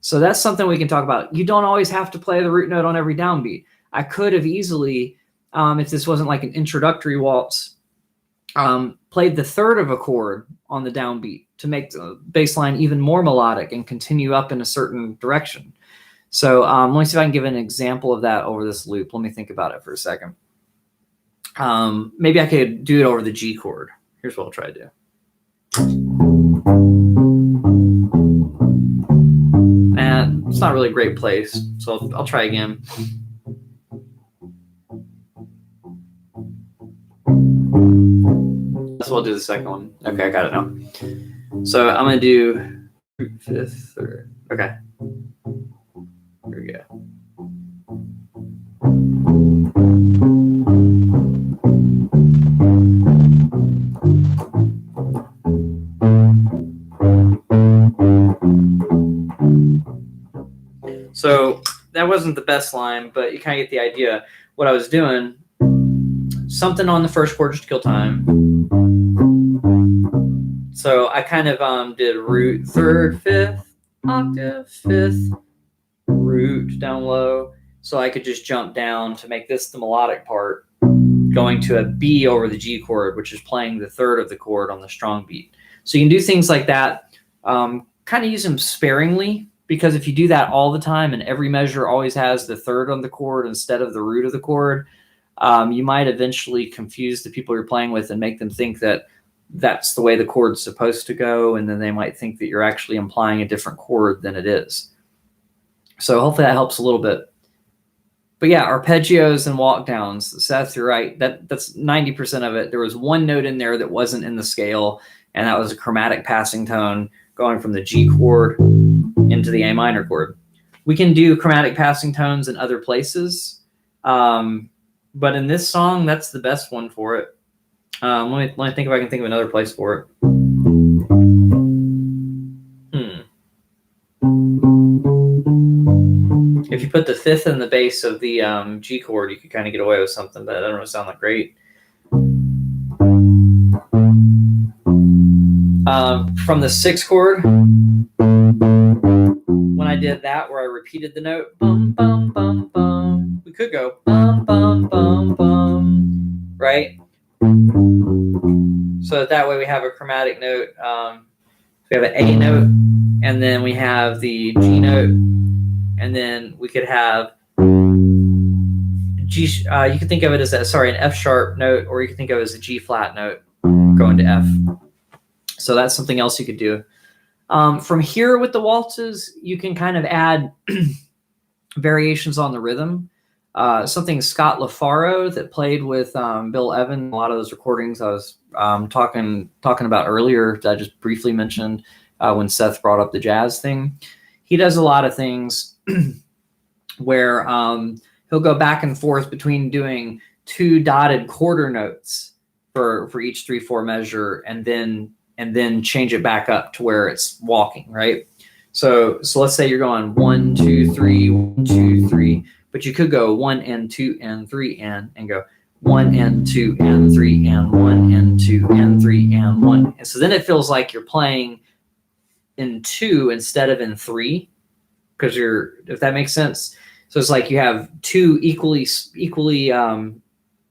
So that's something we can talk about. You don't always have to play the root note on every downbeat. I could have easily, if this wasn't like an introductory waltz, played the 3rd of a chord on the downbeat to make the bass line even more melodic and continue up in a certain direction. So let me see if I can give an example of that over this loop. Let me think about it for a second. Maybe I could do it over the G chord. Here's what I'll try to do. And it's not really a great place, so I'll try again. So we'll do the second one. Okay, I got it now. So I'm going to do 5th, 3rd. Okay. Here we go. So that wasn't the best line, but you kind of get the idea. What I was doing, something on the first chord just to kill time. So I kind of did root 3rd, 5th, octave, 5th, root down low, so I could just jump down to make this the melodic part, going to a B over the G chord, which is playing the 3rd of the chord on the strong beat. So you can do things like that, kind of use them sparingly, because if you do that all the time and every measure always has the 3rd on the chord instead of the root of the chord, you might eventually confuse the people you're playing with and make them think that that's the way the chord's supposed to go, and then they might think that you're actually implying a different chord than it is. So hopefully that helps a little bit. But yeah, arpeggios and walk downs. Seth, you're right. That's 90% of it. There was one note in there that wasn't in the scale, and that was a chromatic passing tone going from the G chord into the A minor chord. We can do chromatic passing tones in other places, but in this song, that's the best one for it. Let me think if I can think of another place for it. If you put the 5th in the bass of the G chord, you could kind of get away with something, but that doesn't really sound that great. From the 6th chord, when I did did that where I repeated the note, bum, bum, bum, bum, we could go bum, bum, bum, bum, right? So that way we have a chromatic note. We have an A note, and then we have the G note, and then we could have G. You could think of it as an F sharp note, or you could think of it as a G flat note going to F. So that's something else you could do. From here with the waltzes, you can kind of add variations on the rhythm. Something Scott LaFaro that played with Bill Evans, a lot of those recordings I was talking about earlier that I just briefly mentioned when Seth brought up the jazz thing. He does a lot of things where he'll go back and forth between doing 2 dotted quarter notes for each 3/4 measure, and then change it back up to where it's walking, right? So let's say you're going 1, 2, 3, 1, 2, 3, but you could go 1 and 2 and 3 and go 1 and 2 and 3 and 1 and 2 and 3 and 1. And so then it feels like you're playing in 2 instead of in 3, because if that makes sense. So it's like you have 2 equally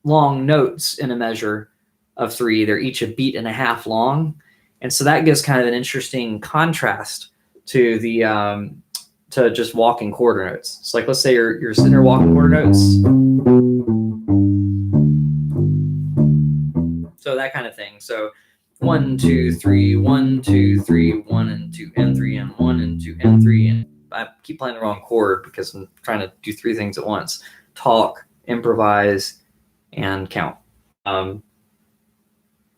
long notes in a measure of 3. They're each a beat and a half long. And so that gives kind of an interesting contrast to the to just walking quarter notes. It's like, let's say you're sitting there walking quarter notes. So that kind of thing. So 1, 2, 3, 1, 2, 3, 1 and 2 and 3 and 1 and 2 and 3. And I keep playing the wrong chord because I'm trying to do 3 things at once: talk, improvise, and count. I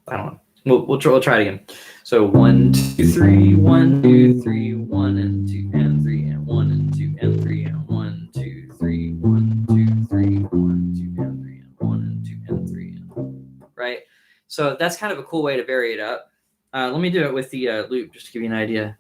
don't know. We'll try it again. So 1, 2, 3, 1, 2, 3, 1 and 2 and 3 and 1 and 2 and 3 and 1, 2, 3, 1, 2, 3, 1, 2 and 3 and 1 and 2 and 3, right? So that's kind of a cool way to vary it up. Let me do it with the loop just to give you an idea.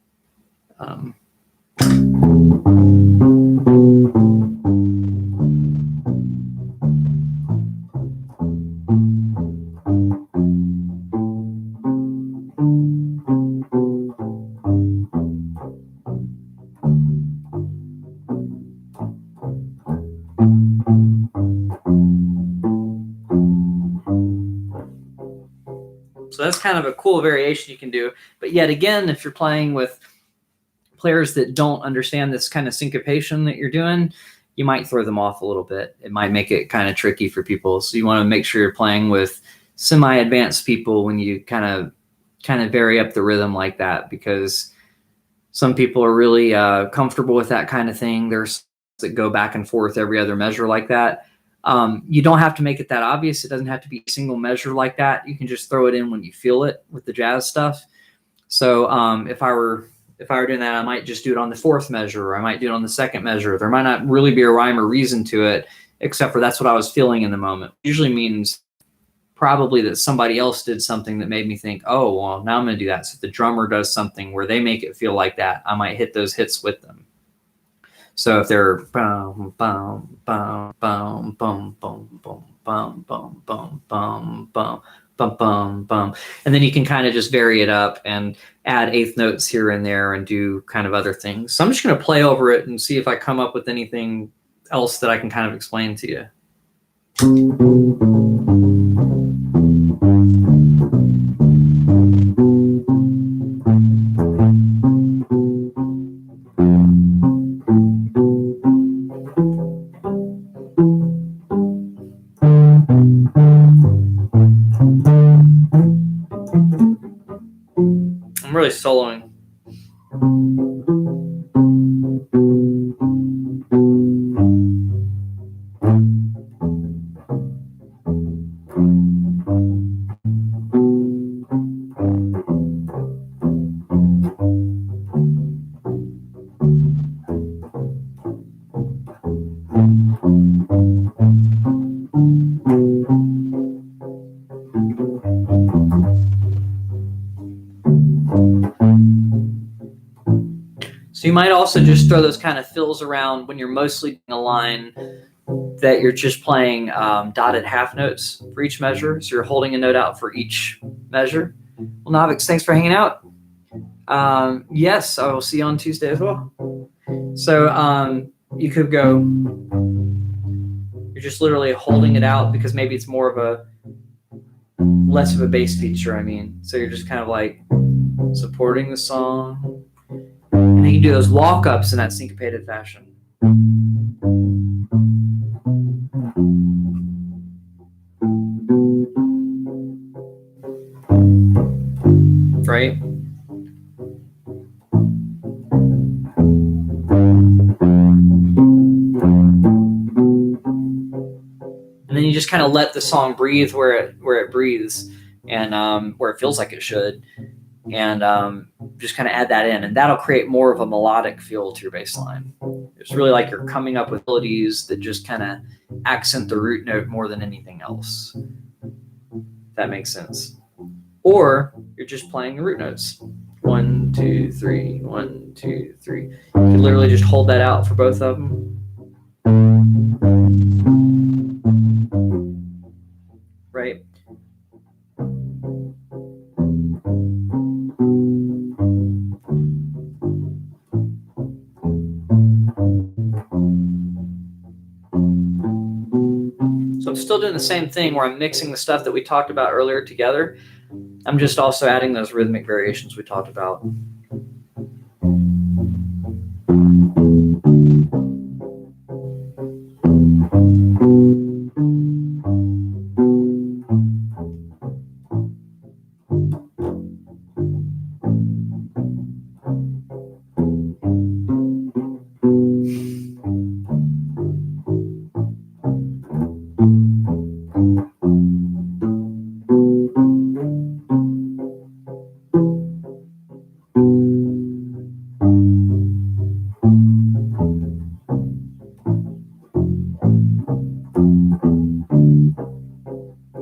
So that's kind of a cool variation you can do. But yet again, if you're playing with players that don't understand this kind of syncopation that you're doing, you might throw them off a little bit. It might make it kind of tricky for people. So you want to make sure you're playing with semi-advanced people when you kind of vary up the rhythm like that, because some people are really comfortable with that kind of thing. There's that go back and forth every other measure like that. You don't have to make it that obvious. It doesn't have to be a single measure like that. You can just throw it in when you feel it with the jazz stuff. So if I were doing that, I might just do it on the 4th measure, or I might do it on the 2nd measure. There might not really be a rhyme or reason to it, except for that's what I was feeling in the moment. It usually means probably that somebody else did something that made me think, oh, well, now I'm going to do that. So if the drummer does something where they make it feel like that, I might hit those hits with them. So if they're bum bum bum bum bum bum bum bum bum bum bum bum bum bum bum, and then you can kind of just vary it up and add 8th notes here and there and do kind of other things. So I'm just going to play over it and see if I come up with anything else that I can kind of explain to you. I'm really soloing. So you might also just throw those kind of fills around when you're mostly doing a line that you're just playing dotted half notes for each measure. So you're holding a note out for each measure. Well, Navix, thanks for hanging out. Yes, I will see you on Tuesday as well. So you could go, you're just literally holding it out because maybe it's more of a, less of a bass feature, I mean. So you're just kind of like supporting the song. And then you can do those walk-ups in that syncopated fashion. Right? And then you just kind of let the song breathe where it breathes, and where it feels like it should, and just kind of add that in, and that'll create more of a melodic feel to your bass line. It's really like you're coming up with melodies that just kind of accent the root note more than anything else. If that makes sense. Or you're just playing the root notes. 1, 2, 3, 1, 2, 3. You can literally just hold that out for both of them. Right? So I'm still doing the same thing where I'm mixing the stuff that we talked about earlier together. I'm just also adding those rhythmic variations we talked about.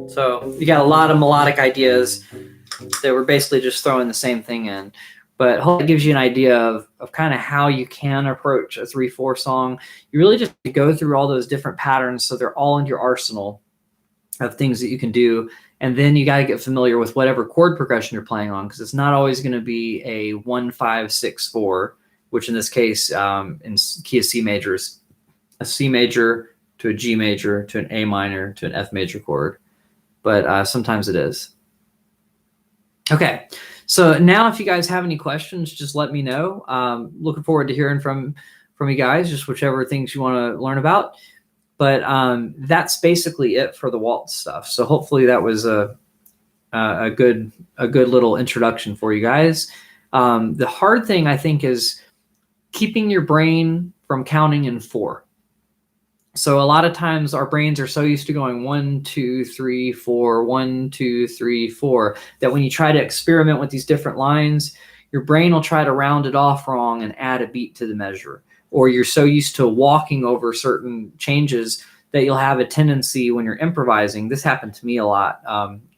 So you got a lot of melodic ideas that we're basically just throwing the same thing in. But hopefully it gives you an idea of kind of how you can approach a 3/4 song. You really just go through all those different patterns so they're all in your arsenal of things that you can do. And then you got to get familiar with whatever chord progression you're playing on, because it's not always going to be a 1, 5, 6, 4, which in this case, in key of C major, is a C major to a G major to an A minor to an F major chord. But sometimes it is. Okay, so now if you guys have any questions, just let me know. Looking forward to hearing from you guys, just whichever things you want to learn about. But that's basically it for the waltz stuff. So hopefully that was a good little introduction for you guys. The hard thing, I think, is keeping your brain from counting in 4. So a lot of times our brains are so used to going 1, 2, 3, 4, 1, 2, 3, 4, that when you try to experiment with these different lines, your brain will try to round it off wrong and add a beat to the measure. Or you're so used to walking over certain changes that you'll have a tendency when you're improvising. This happened to me a lot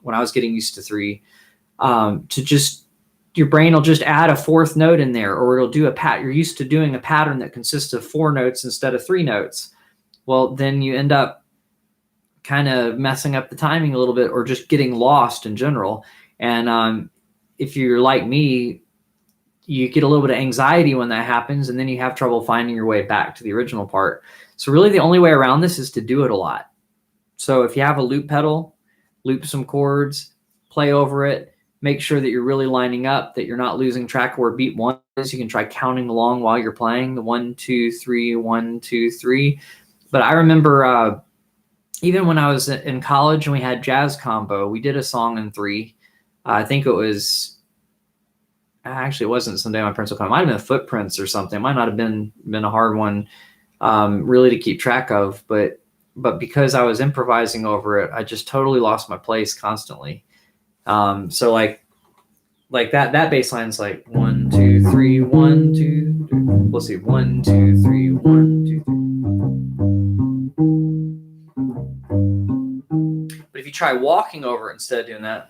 when I was getting used to 3, to just, your brain will just add a 4th note in there, or it'll do you're used to doing a pattern that consists of 4 notes instead of 3 notes. Well, then you end up kind of messing up the timing a little bit, or just getting lost in general. And if you're like me, you get a little bit of anxiety when that happens, and then you have trouble finding your way back to the original part. So really the only way around this is to do it a lot. So if you have a loop pedal, loop some chords, play over it, make sure that you're really lining up, that you're not losing track of where beat 1 is. You can try counting along while you're playing the 1, 2, 3, 1, 2, 3. But I remember even when I was in college and we had jazz combo, we did a song in 3. I think it was, actually it wasn't Someday My Prince Will Come. It might have been Footprints or something. It might not have been a hard one really to keep track of. But because I was improvising over it, I just totally lost my place constantly. So like that bass line's like 1, 2, 3, 1, 2, 3. We'll see. 1, 2, 3, 1, 2, 3. But if you try walking over it instead of doing that,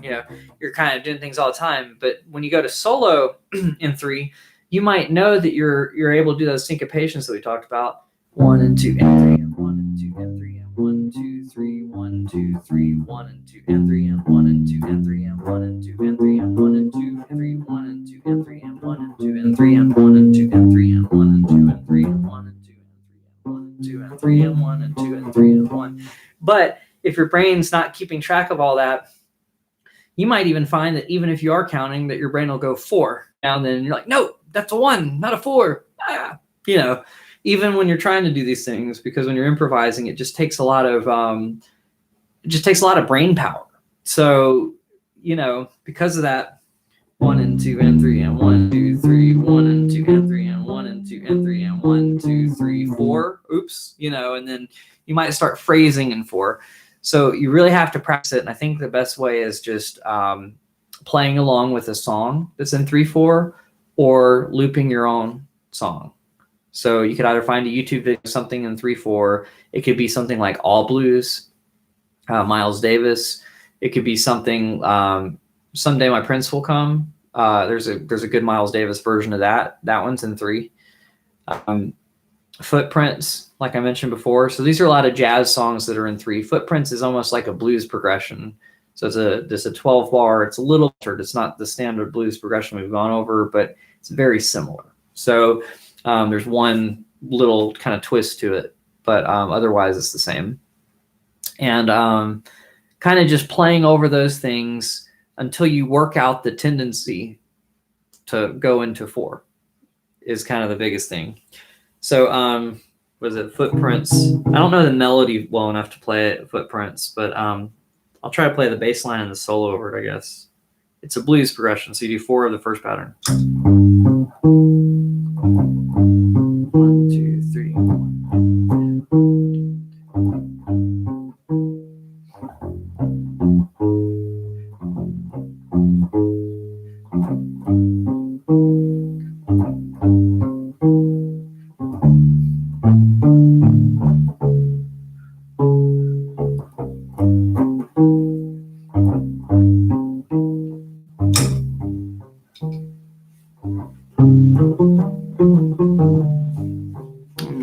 you know, you're kind of doing things all the time. But when you go to solo in 3, you might know that you're able to do those syncopations that we talked about. 1 and 2 and 3 and 1 and 2 and 3 and 1 2 3 1 2 3 1 and 2 and 3 and 1 and 2 and 3 and 1 and 2 and 3 and 1 and 2 and 3 1 and 2 and 3 and 1 and 2 and 3 and 1 and 2 and 3 and 1 and 2 and 3 and 1 and 2 and 3 and 1 and 2 and 3 and 1 and 2 and 3 and 1. But if your brain's not keeping track of all that, you might even find that even if you are counting, that your brain will go 4. And then you're like, no, that's a 1, not a 4. Even when you're trying to do these things, because when you're improvising, it just takes a lot of brain power. So, because of that, 1 and 2 and 3 and 1 2 3 1 and 2 and 3 and 1 and 2 and 3 and 1 2 3 4. Oops, and then you might start phrasing in 4. So you really have to practice it. And I think the best way is just playing along with a song that's in 3/4 or looping your own song. So you could either find a YouTube video, something in 3/4. It could be something like All Blues, Miles Davis. It could be something, Someday My Prince Will Come. There's a good Miles Davis version of that. That one's in 3. Footprints, like I mentioned before. So these are a lot of jazz songs that are in 3. Footprints is almost like a blues progression. So it's a 12 bar. It's a little altered. It's not the standard blues progression we've gone over, but it's very similar. So there's one little kind of twist to it, but otherwise it's the same. And kind of just playing over those things until you work out the tendency to go into 4 is kind of the biggest thing. So was it Footprints? I don't know the melody well enough to play it, Footprints, but I'll try to play the bass line and the solo over it, I guess. It's a blues progression, so you do 4 of the first pattern. 1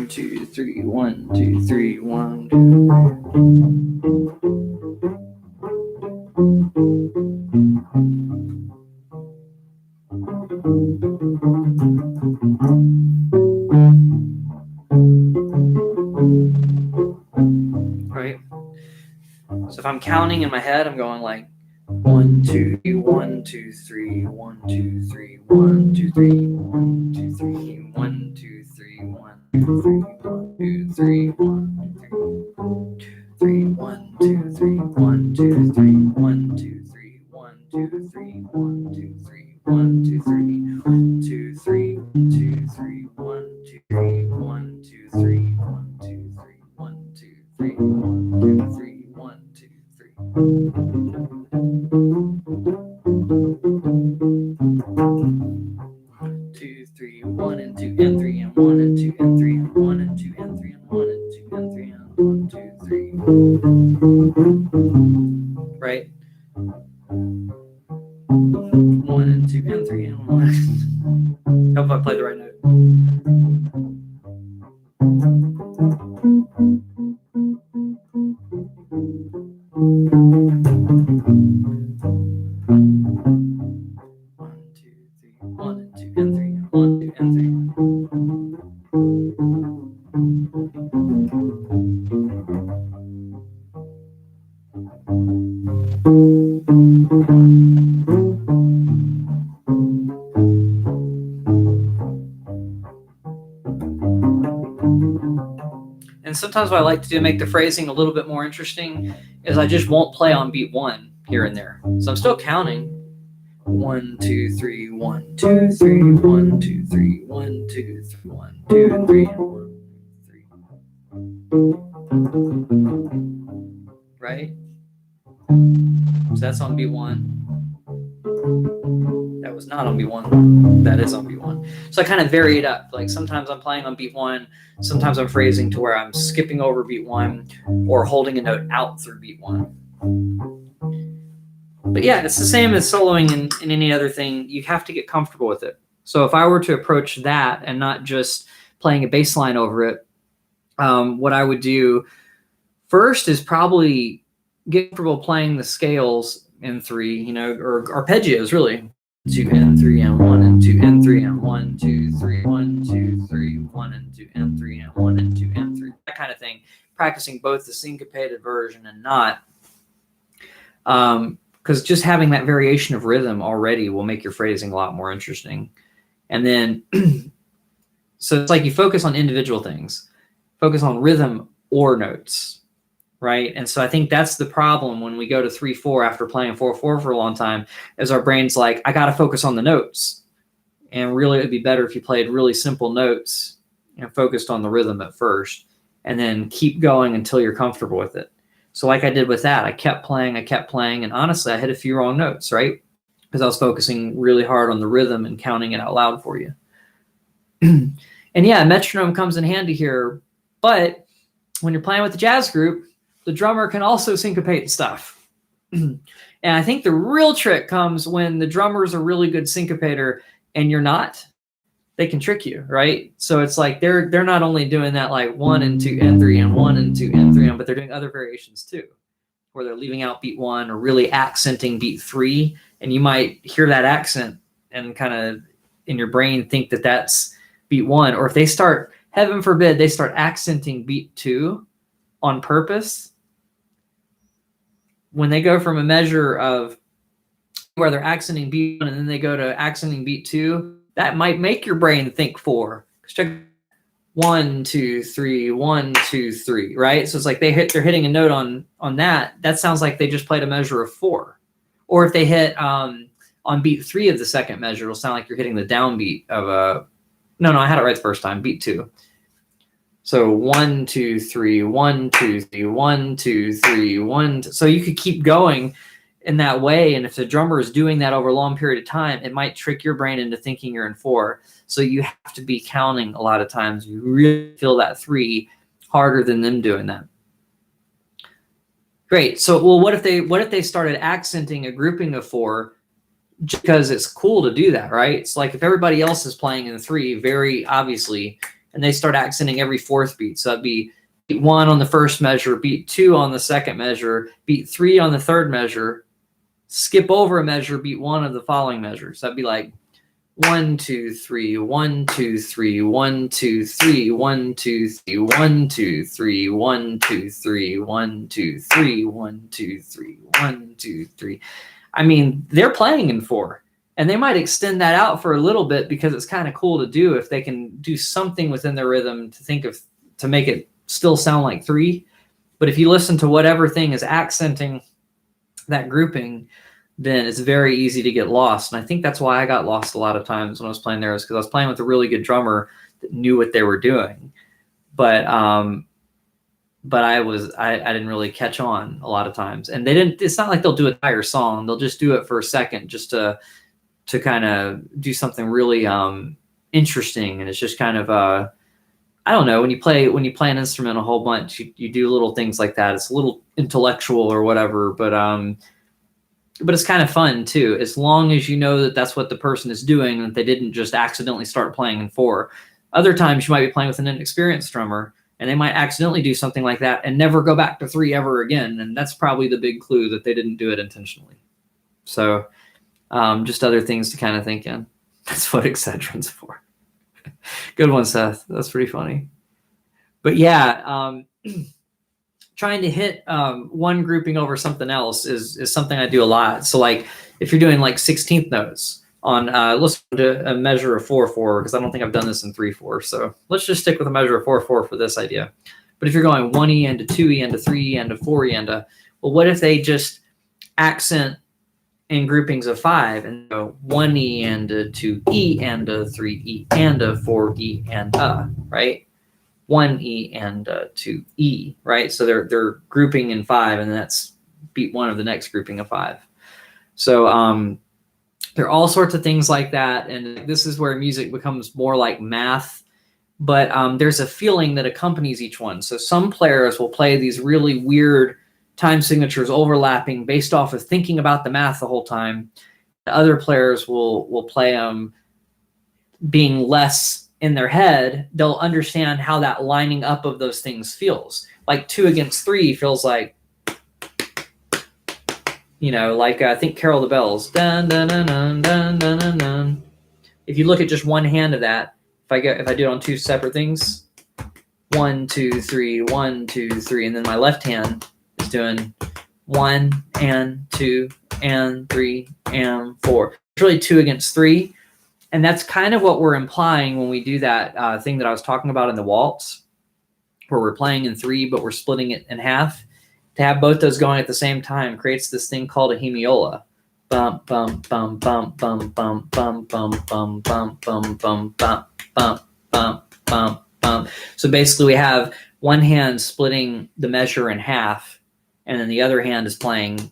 2 3 1 2 3 1 2 Right. So if I'm counting in my head, I'm going like 1 2 1 2 3 1 2 3 1 2 3 1 2 3 1 2 3 1 2 3 1 2 3 1 3 1 2 3 1 2 3 1 2 3 1 2 3 1 2 3 1 2 3 1 2 3 1 2 3 1 2 3 1 2 3 1 2 3 1 2 3 1 2 3 1 2 3. 2 3 1 and 2 and 3 and 1 and 2 and 3 and 1 and 2 and 3 and 1 and 2 and 3 and 1 2 3. Right. 1 and 2 and 3 and 1. Hope I played the right note. And sometimes what I like to do to make the phrasing a little bit more interesting is I just won't play on beat 1 here and there. So I'm still counting 1 2 3 1 2 3 1 2 3 1 2 3 1 2 3 1 3. Right? So that's on beat 1. That was not on beat 1. That is on beat 1. So I kind of vary it up. Like sometimes I'm playing on beat 1. Sometimes I'm phrasing to where I'm skipping over beat 1 or holding a note out through beat 1. But yeah, it's the same as soloing in any other thing. You have to get comfortable with it. So if I were to approach that and not just playing a bass line over it, what I would do first is probably get comfortable playing the scales in 3, you know, or arpeggios really. 2 and 3 and 1 and 2 and 3 and 1 2 3 1 2 3 1 and 2 and 3 and 1 and 2 and 3, that kind of thing. Practicing both the syncopated version and not, because just having that variation of rhythm already will make your phrasing a lot more interesting. And then, so it's like you focus on individual things, focus on rhythm or notes, right? And so I think that's the problem when we go to 3/4 after playing 4/4 for a long time, is our brain's like, I got to focus on the notes. And really, it'd be better if you played really simple notes and focused on the rhythm at first, and then keep going until you're comfortable with it. So like I did with that, I kept playing, and honestly, I hit a few wrong notes, right? Because I was focusing really hard on the rhythm and counting it out loud for you. And yeah, metronome comes in handy here, but when you're playing with the jazz group, the drummer can also syncopate stuff. And I think the real trick comes when the drummer's a really good syncopator and you're not. They can trick you, right? So it's like they're not only doing that like 1 and 2 and 3 and 1 and 2 and 3, but they're doing other variations too, where they're leaving out beat 1 or really accenting beat 3, and you might hear that accent and kind of in your brain think that that's beat 1. Or if they start, heaven forbid, they start accenting beat 2 on purpose, when they go from a measure of where they're accenting beat 1 and then they go to accenting beat 2, that might make your brain think 4. Check 1 2 3 1 2 3, right? So it's like they're hitting a note on that. That sounds like they just played a measure of 4. Or if they hit on beat 3 of the second measure, it'll sound like you're hitting the downbeat of a. No, I had it right the first time. Beat 2. So 1 2 3 1 2 3 1 2 3 1. So you could keep going in that way, and if the drummer is doing that over a long period of time, it might trick your brain into thinking you're in 4. So you have to be counting a lot of times. You really feel that 3 harder than them doing that. Great. So, well, what if they started accenting a grouping of 4 just because it's cool to do that, right? It's like if everybody else is playing in 3, very obviously, and they start accenting every 4th beat. So that'd be beat 1 on the first measure, beat 2 on the second measure, beat 3 on the third measure, skip over a measure, beat 1 of the following measure. So that'd be like 1 2 3 1 2 3 1 2 3 1 2 3 1 2 3 1 2 3 1 2 3 1 2 3 1 2 3. I mean, they're playing in 4, and they might extend that out for a little bit because it's kind of cool to do if they can do something within their rhythm to make it still sound like 3. But if you listen to whatever thing is accenting that grouping, then it's very easy to get lost. And I think that's why I got lost a lot of times when I was playing there, is because I was playing with a really good drummer that knew what they were doing. But I didn't really catch on a lot of times. And it's not like they'll do an entire song. They'll just do it for a second just to kind of do something really interesting. And it's just kind of I don't know, when you play an instrument a whole bunch, you do little things like that. It's a little intellectual or whatever, but it's kind of fun too, as long as you know that that's what the person is doing, and that they didn't just accidentally start playing in 4. Other times you might be playing with an inexperienced drummer, and they might accidentally do something like that and never go back to 3 ever again. And that's probably the big clue that they didn't do it intentionally. So just other things to kind of think in. That's what Excedrin's for. Good one, Seth. That's pretty funny. But yeah, trying to hit one grouping over something else is something I do a lot. So like if you're doing like 16th notes on, let's do a measure of 4/4, because I don't think I've done this in 3/4. So let's just stick with a measure of 4/4 for this idea. But if you're going 1E into 2E into 3E into 4E into, well, what if they just accent in groupings of 5 and go 1E and a 2E and a 3E and a 4E and right? 1E and 2E, right? So they're grouping in 5, and that's beat 1 of the next grouping of 5. So there are all sorts of things like that, and this is where music becomes more like math. But there's a feeling that accompanies each one. So some players will play these really weird time signatures overlapping based off of thinking about the math the whole time. The other players will play them being less in their head, they'll understand how that lining up of those things feels. Like 2 against 3 feels like, like I think Carol the Bells. Dun, dun, dun, dun, dun, dun, dun, dun. If you look at just one hand of that, if I do it on 2 separate things, 1, 2, 3, 1, 2, 3, and then my left hand is doing 1 and 2 and 3 and 4. It's really 2 against 3. And that's kind of what we're implying when we do that thing that I was talking about in the waltz, where we're playing in 3, but we're splitting it in half. To have both those going at the same time creates this thing called a hemiola. Bum, bum, bum, bum, bum, bum, bum, bum, bum, bum, bum, bum, bum, bum, bum, bum, bum. So basically we have one hand splitting the measure in half, and then the other hand is playing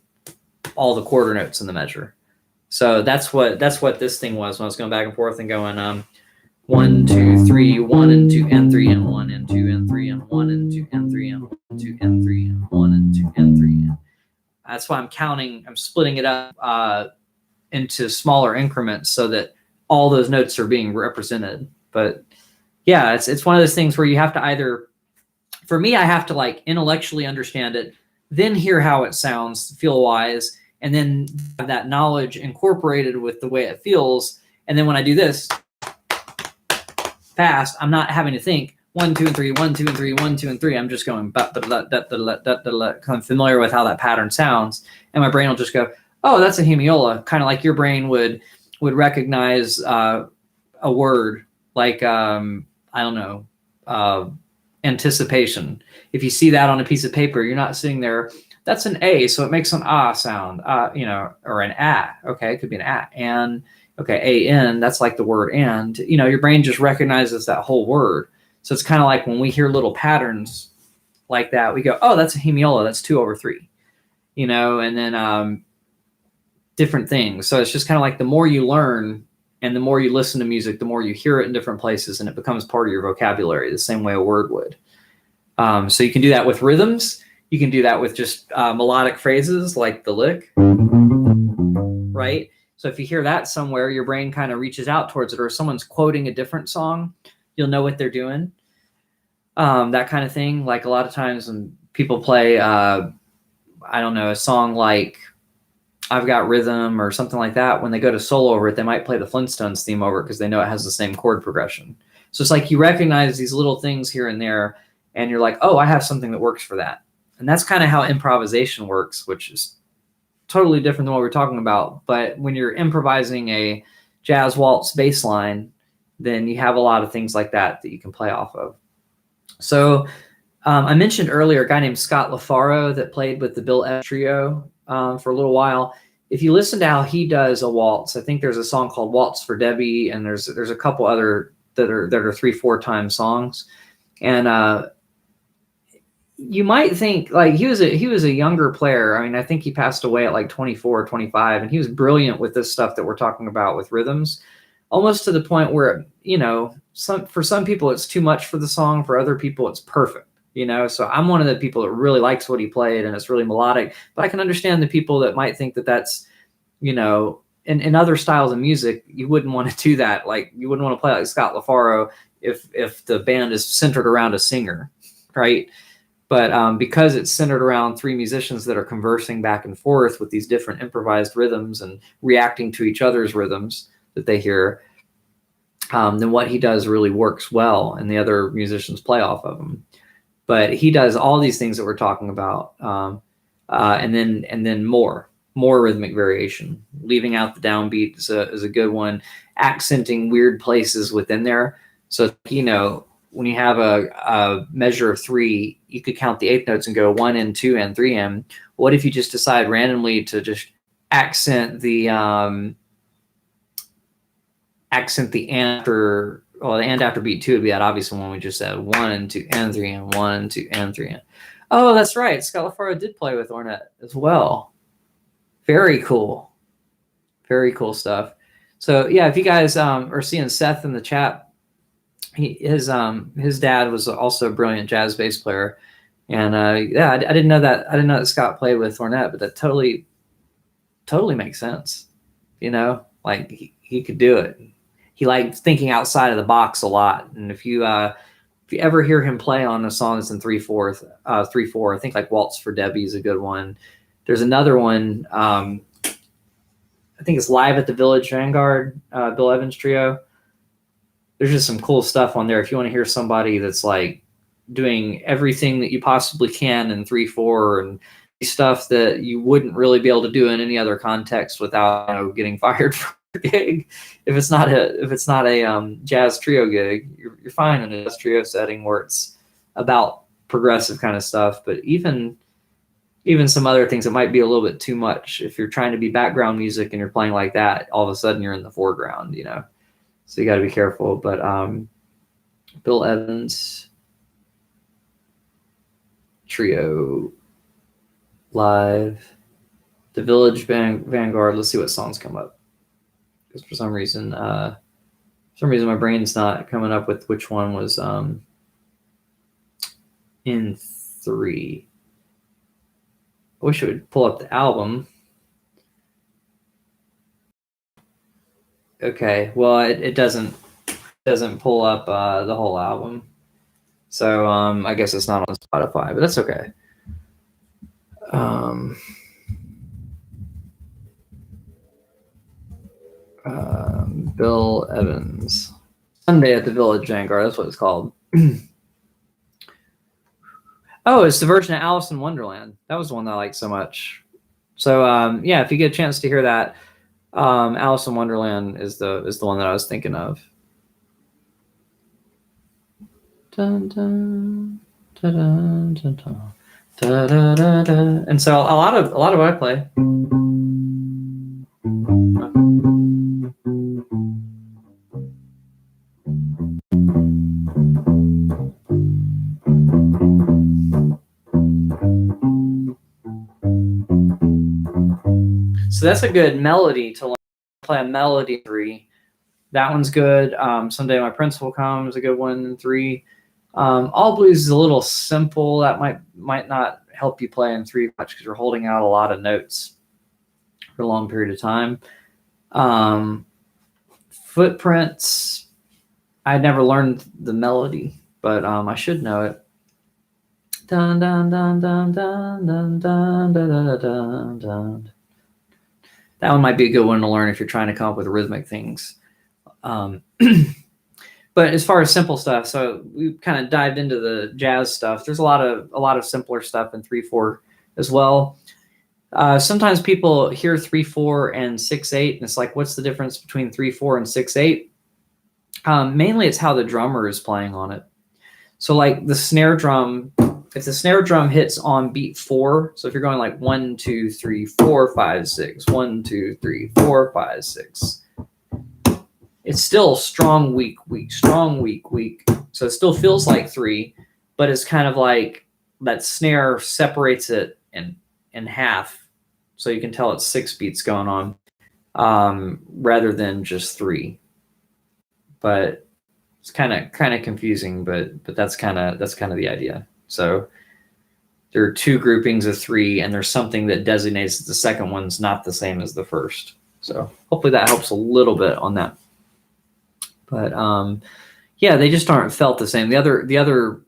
all the quarter notes in the measure. So that's what this thing was when I was going back and forth and going 1, 2, 3, 1 and 2 and 3 and 1 and 2 and 3 and 1 and 2 and 3 and 2 and 3 and 1 and 2 and 3. And that's why I'm splitting it up into smaller increments so that all those notes are being represented. But yeah, it's one of those things where you have to either, for me, I have to like intellectually understand it, then hear how it sounds, feel wise, and then have that knowledge incorporated with the way it feels. And then when I do this fast, I'm not having to think 1, 2, and 3, 1, 2, and 3, 1, 2, and 3. I'm just going I'm familiar with how that pattern sounds, and my brain will just go, oh, that's a hemiola, kind of like your brain would recognize a word like I don't know, anticipation. If you see that on a piece of paper, you're not sitting there, that's an A, so it makes an ah sound, or an ah. Okay, it could be an ah. And okay, an, that's like the word and. Your brain just recognizes that whole word. So it's kind of like when we hear little patterns like that, we go, oh, that's a hemiola, that's 2 over 3. And then different things. So it's just kind of like the more you learn and the more you listen to music, the more you hear it in different places, and it becomes part of your vocabulary the same way a word would. So you can do that with rhythms. You can do that with just melodic phrases like the lick, right? So if you hear that somewhere, your brain kind of reaches out towards it, or someone's quoting a different song, you'll know what they're doing. That kind of thing. Like a lot of times when people play, I don't know, a song like I've Got Rhythm or something like that, when they go to solo over it, they might play the Flintstones theme over it because they know it has the same chord progression. So it's like you recognize these little things here and there, and you're like, oh, I have something that works for that. And that's kind of how improvisation works, which is totally different than what we're talking about. But when you're improvising a jazz waltz bass line, then you have a lot of things like that you can play off of. So I mentioned earlier a guy named Scott LaFaro that played with the Bill Evans Trio for a little while. If you listen to how he does a waltz, I think there's a song called Waltz for Debbie, and there's a couple other that are 3-4 time songs. And you might think like he was a younger player. I mean, I think he passed away at like 24 or 25, and he was brilliant with this stuff that we're talking about with rhythms, almost to the point where, for some people it's too much for the song, for other people it's perfect, So I'm one of the people that really likes what he played, and it's really melodic, but I can understand the people that might think that that's, in other styles of music, you wouldn't want to do that. Like you wouldn't want to play like Scott LaFaro if the band is centered around a singer, right? But because it's centered around 3 musicians that are conversing back and forth with these different improvised rhythms and reacting to each other's rhythms that they hear, then what he does really works well, and the other musicians play off of him. But he does all these things that we're talking about, and then more rhythmic variation. Leaving out the downbeat is a good one. Accenting weird places within there. So when you have a measure of 3, you could count the 8th notes and go 1 and 2 and 3 and. What if you just decide randomly to just accent the and after, well, the and after beat 2 would be that obvious one we just said 1 and 2 and 3 and 1 and 2 and 3 and. Oh, that's right. Scott LaFaro did play with Ornette as well. Very cool. Very cool stuff. So yeah, if you guys are seeing Seth in the chat, his dad was also a brilliant jazz bass player, and I didn't know that. I didn't know that Scott played with Ornette, but that totally makes sense. Like he could do it. he liked thinking outside of the box a lot. And if you ever hear him play on a song that's in 3/4, 3/4, I think like Waltz for Debbie is a good one. There's another one. I think it's Live at the Village Vanguard, Bill Evans Trio. There's just some cool stuff on there. If you want to hear somebody that's like doing everything that you possibly can in 3/4 and stuff that you wouldn't really be able to do in any other context without getting fired from a gig. If it's not a jazz trio gig, you're fine in a jazz trio setting where it's about progressive kind of stuff. But even some other things that might be a little bit too much. If you're trying to be background music and you're playing like that, all of a sudden you're in the foreground, So you got to be careful. But Bill Evans Trio Live, the Village Vanguard. Let's see what songs come up. Because for some reason my brain's not coming up with which one was in 3. I wish it would pull up the album. Okay, well it doesn't pull up the whole album, so I guess it's not on Spotify, but that's okay. Bill Evans, Sunday at the Village Vanguard. That's what it's called. Oh, it's the version of Alice in Wonderland. That was the one that I liked so much. So yeah, if you get a chance to hear that, Alice in Wonderland is the one that I was thinking of. Dun, dun, dun, dun, dun, dun, da, da, da, da. And so a lot of what I play. So that's a good melody to learn. Play a melody 3. That one's good. Someday My Prince Will Come is a good one in 3. All blues is a little simple. That might not help you play in 3 much because you're holding out a lot of notes for a long period of time. Footprints, I never learned the melody, but I should know it. Dun dun dun dun dun dun dun dun dun dun. That one might be a good one to learn if you're trying to come up with rhythmic things. But as far as simple stuff, so we kind of dived into the jazz stuff. There's a lot of simpler stuff in 3/4 as well. Sometimes people hear 3/4 and 6/8, and it's like, what's the difference between 3/4 and 6/8? Mainly, it's how the drummer is playing on it. So, like the snare drum, if the snare drum hits on beat 4, so if you're going like 1, 2, 3, 4, 5, 6, 1, 2, 3, 4, 5, 6. It's still strong, weak, weak, strong, weak, weak. So it still feels like 3, but it's kind of like that snare separates it in half. So you can tell it's 6 beats going on rather than just 3. But it's kind of confusing, but that's kind of the idea. So there are 2 groupings of 3, and there's something that designates that the second one's not the same as the first. So hopefully that helps a little bit on that. But yeah, they just aren't felt the same. The other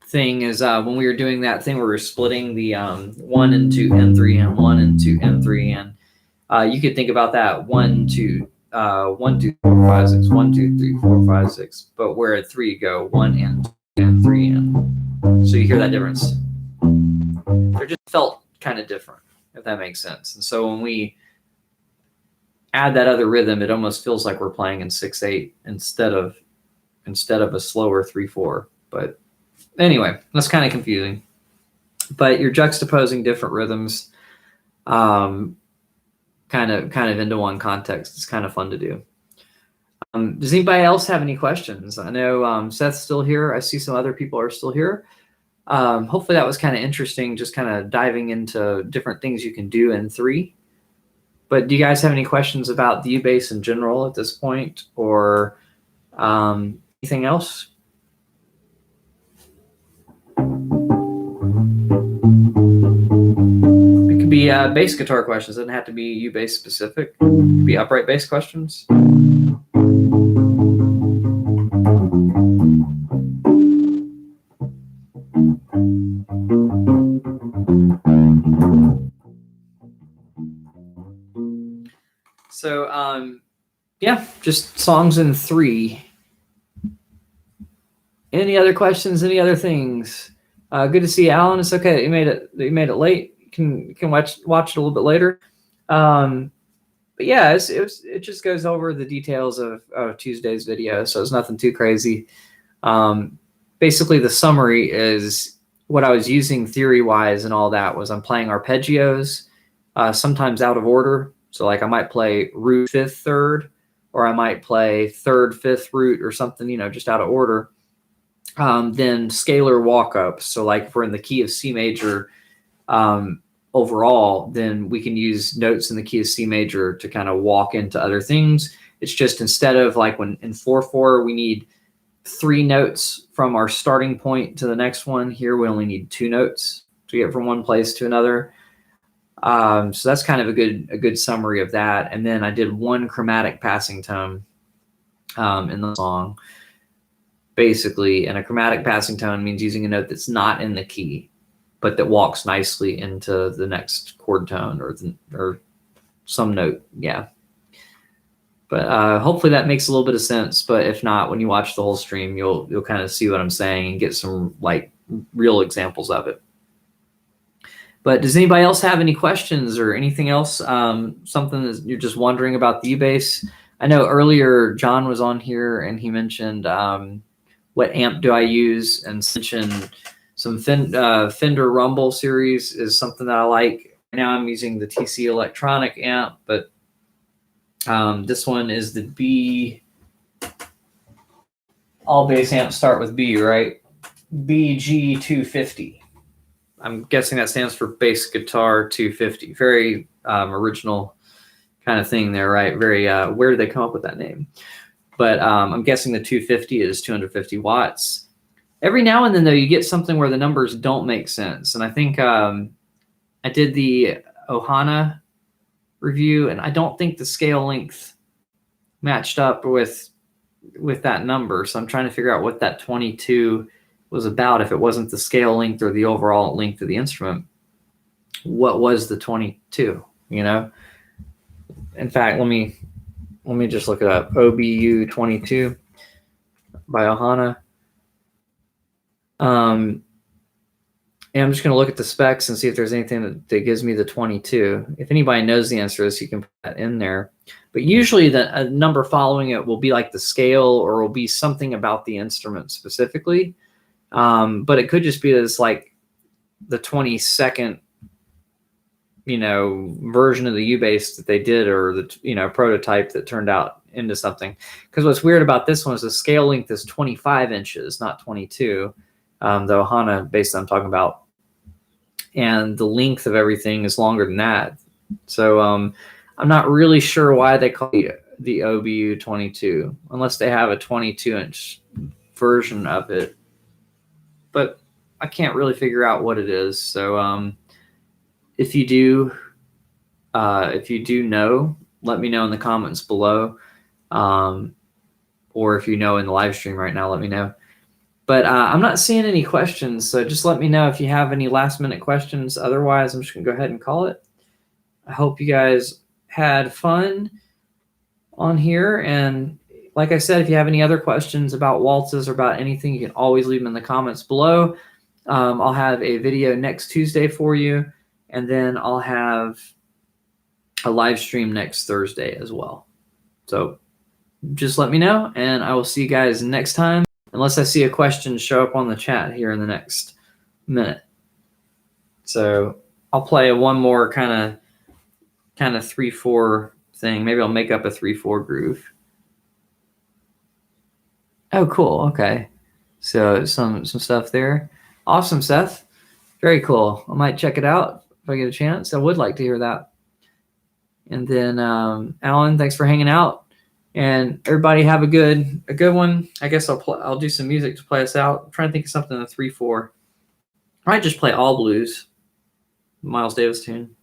thing is when we were doing that thing where we were splitting the 1 into M3 and 1 into M3, and you could think about that 1, 2, 1, 2, 4, 5, 6, 1, 2, 3, 4, 5, 6. But where at 3 you go 1 and 3 and. So you hear that difference. They're just felt kind of different, if that makes sense. And so when we add that other rhythm, it almost feels like we're playing in 6/8 instead of a slower 3/4. But anyway, that's kind of confusing. But you're juxtaposing different rhythms, kind of into one context. It's kind of fun to do. Does anybody else have any questions? I know Seth's still here. I see some other people are still here. Hopefully that was kind of interesting, just kind of diving into different things you can do in 3. But do you guys have any questions about the U-Bass in general at this point, or anything else? It could be bass guitar questions. It doesn't have to be U-Bass specific. It could be upright bass questions. yeah, just songs in 3. Any other questions? Any other things? Good to see you, Alan. It's okay that you made it. That you made it late. You can watch it a little bit later. But yeah, it just goes over the details of Tuesday's video, so it's nothing too crazy. Basically, the summary is what I was using theory-wise and all that was I'm playing arpeggios, sometimes out of order. So like I might play root 5th 3rd, or I might play 3rd 5th root or something, just out of order. Then scalar walk-ups. So like if we're in the key of C major overall, then we can use notes in the key of C major to kind of walk into other things. It's just instead of like when in 4/4 we need 3 notes from our starting point to the next one, here we only need 2 notes to get from one place to another. So that's kind of a good summary of that. And then I did 1 chromatic passing tone in the song, basically. And a chromatic passing tone means using a note that's not in the key, but that walks nicely into the next chord tone or some note. Yeah. But hopefully that makes a little bit of sense. But if not, when you watch the whole stream, you'll kind of see what I'm saying and get some like real examples of it. But does anybody else have any questions or anything else? Something that you're just wondering about the U-Bass? I know earlier John was on here and he mentioned what amp do I use, and mentioned some Fender Rumble series is something that I like. Now I'm using the TC Electronic amp, but this one is the B. All bass amps start with B, right? BG250. I'm guessing that stands for Bass Guitar 250. Very original kind of thing there, right? Very, where did they come up with that name? But I'm guessing the 250 is 250 watts. Every now and then, though, you get something where the numbers don't make sense. And I think I did the Ohana review, and I don't think the scale length matched up with that number. So I'm trying to figure out what that 22 was about. If it wasn't the scale length or the overall length of the instrument, what was the 22? In fact, let me just look it up. OBU 22 by Ohana. And I'm just going to look at the specs and see if there's anything that gives me the 22. If anybody knows the answer to this, you can put that in there. But usually a number following it will be like the scale, or will be something about the instrument specifically. But it could just be that it's like the 22nd, version of the U-Bass that they did, or the, prototype that turned out into something. Because what's weird about this one is the scale length is 25 inches, not 22. The Ohana bass that I'm talking about. And the length of everything is longer than that. So I'm not really sure why they call it the OBU 22, unless they have a 22-inch version of it. But I can't really figure out what it is. So if you do know, let me know in the comments below. Or if you know in the live stream right now, let me know. But I'm not seeing any questions, so just let me know if you have any last-minute questions. Otherwise, I'm just going to go ahead and call it. I hope you guys had fun on here. And like I said, if you have any other questions about waltzes or about anything, you can always leave them in the comments below. I'll have a video next Tuesday for you, and then I'll have a live stream next Thursday as well. So just let me know, and I will see you guys next time. Unless I see a question show up on the chat here in the next minute. So I'll play one more kind of 3/4 thing. Maybe I'll make up a 3/4 groove. Oh, cool. Okay. So some stuff there. Awesome, Seth. Very cool. I might check it out if I get a chance. I would like to hear that. And then Alan, thanks for hanging out. And everybody have a good one. I guess I'll do some music to play us out. I'm trying to think of something in a 3/4. I might just play All Blues, Miles Davis tune.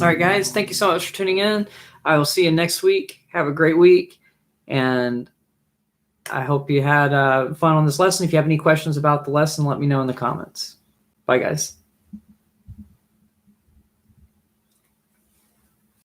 All right, guys, thank you so much for tuning in. I will see you next week. Have a great week, and I hope you had fun on this lesson. If you have any questions about the lesson, let me know in the comments. Bye, guys.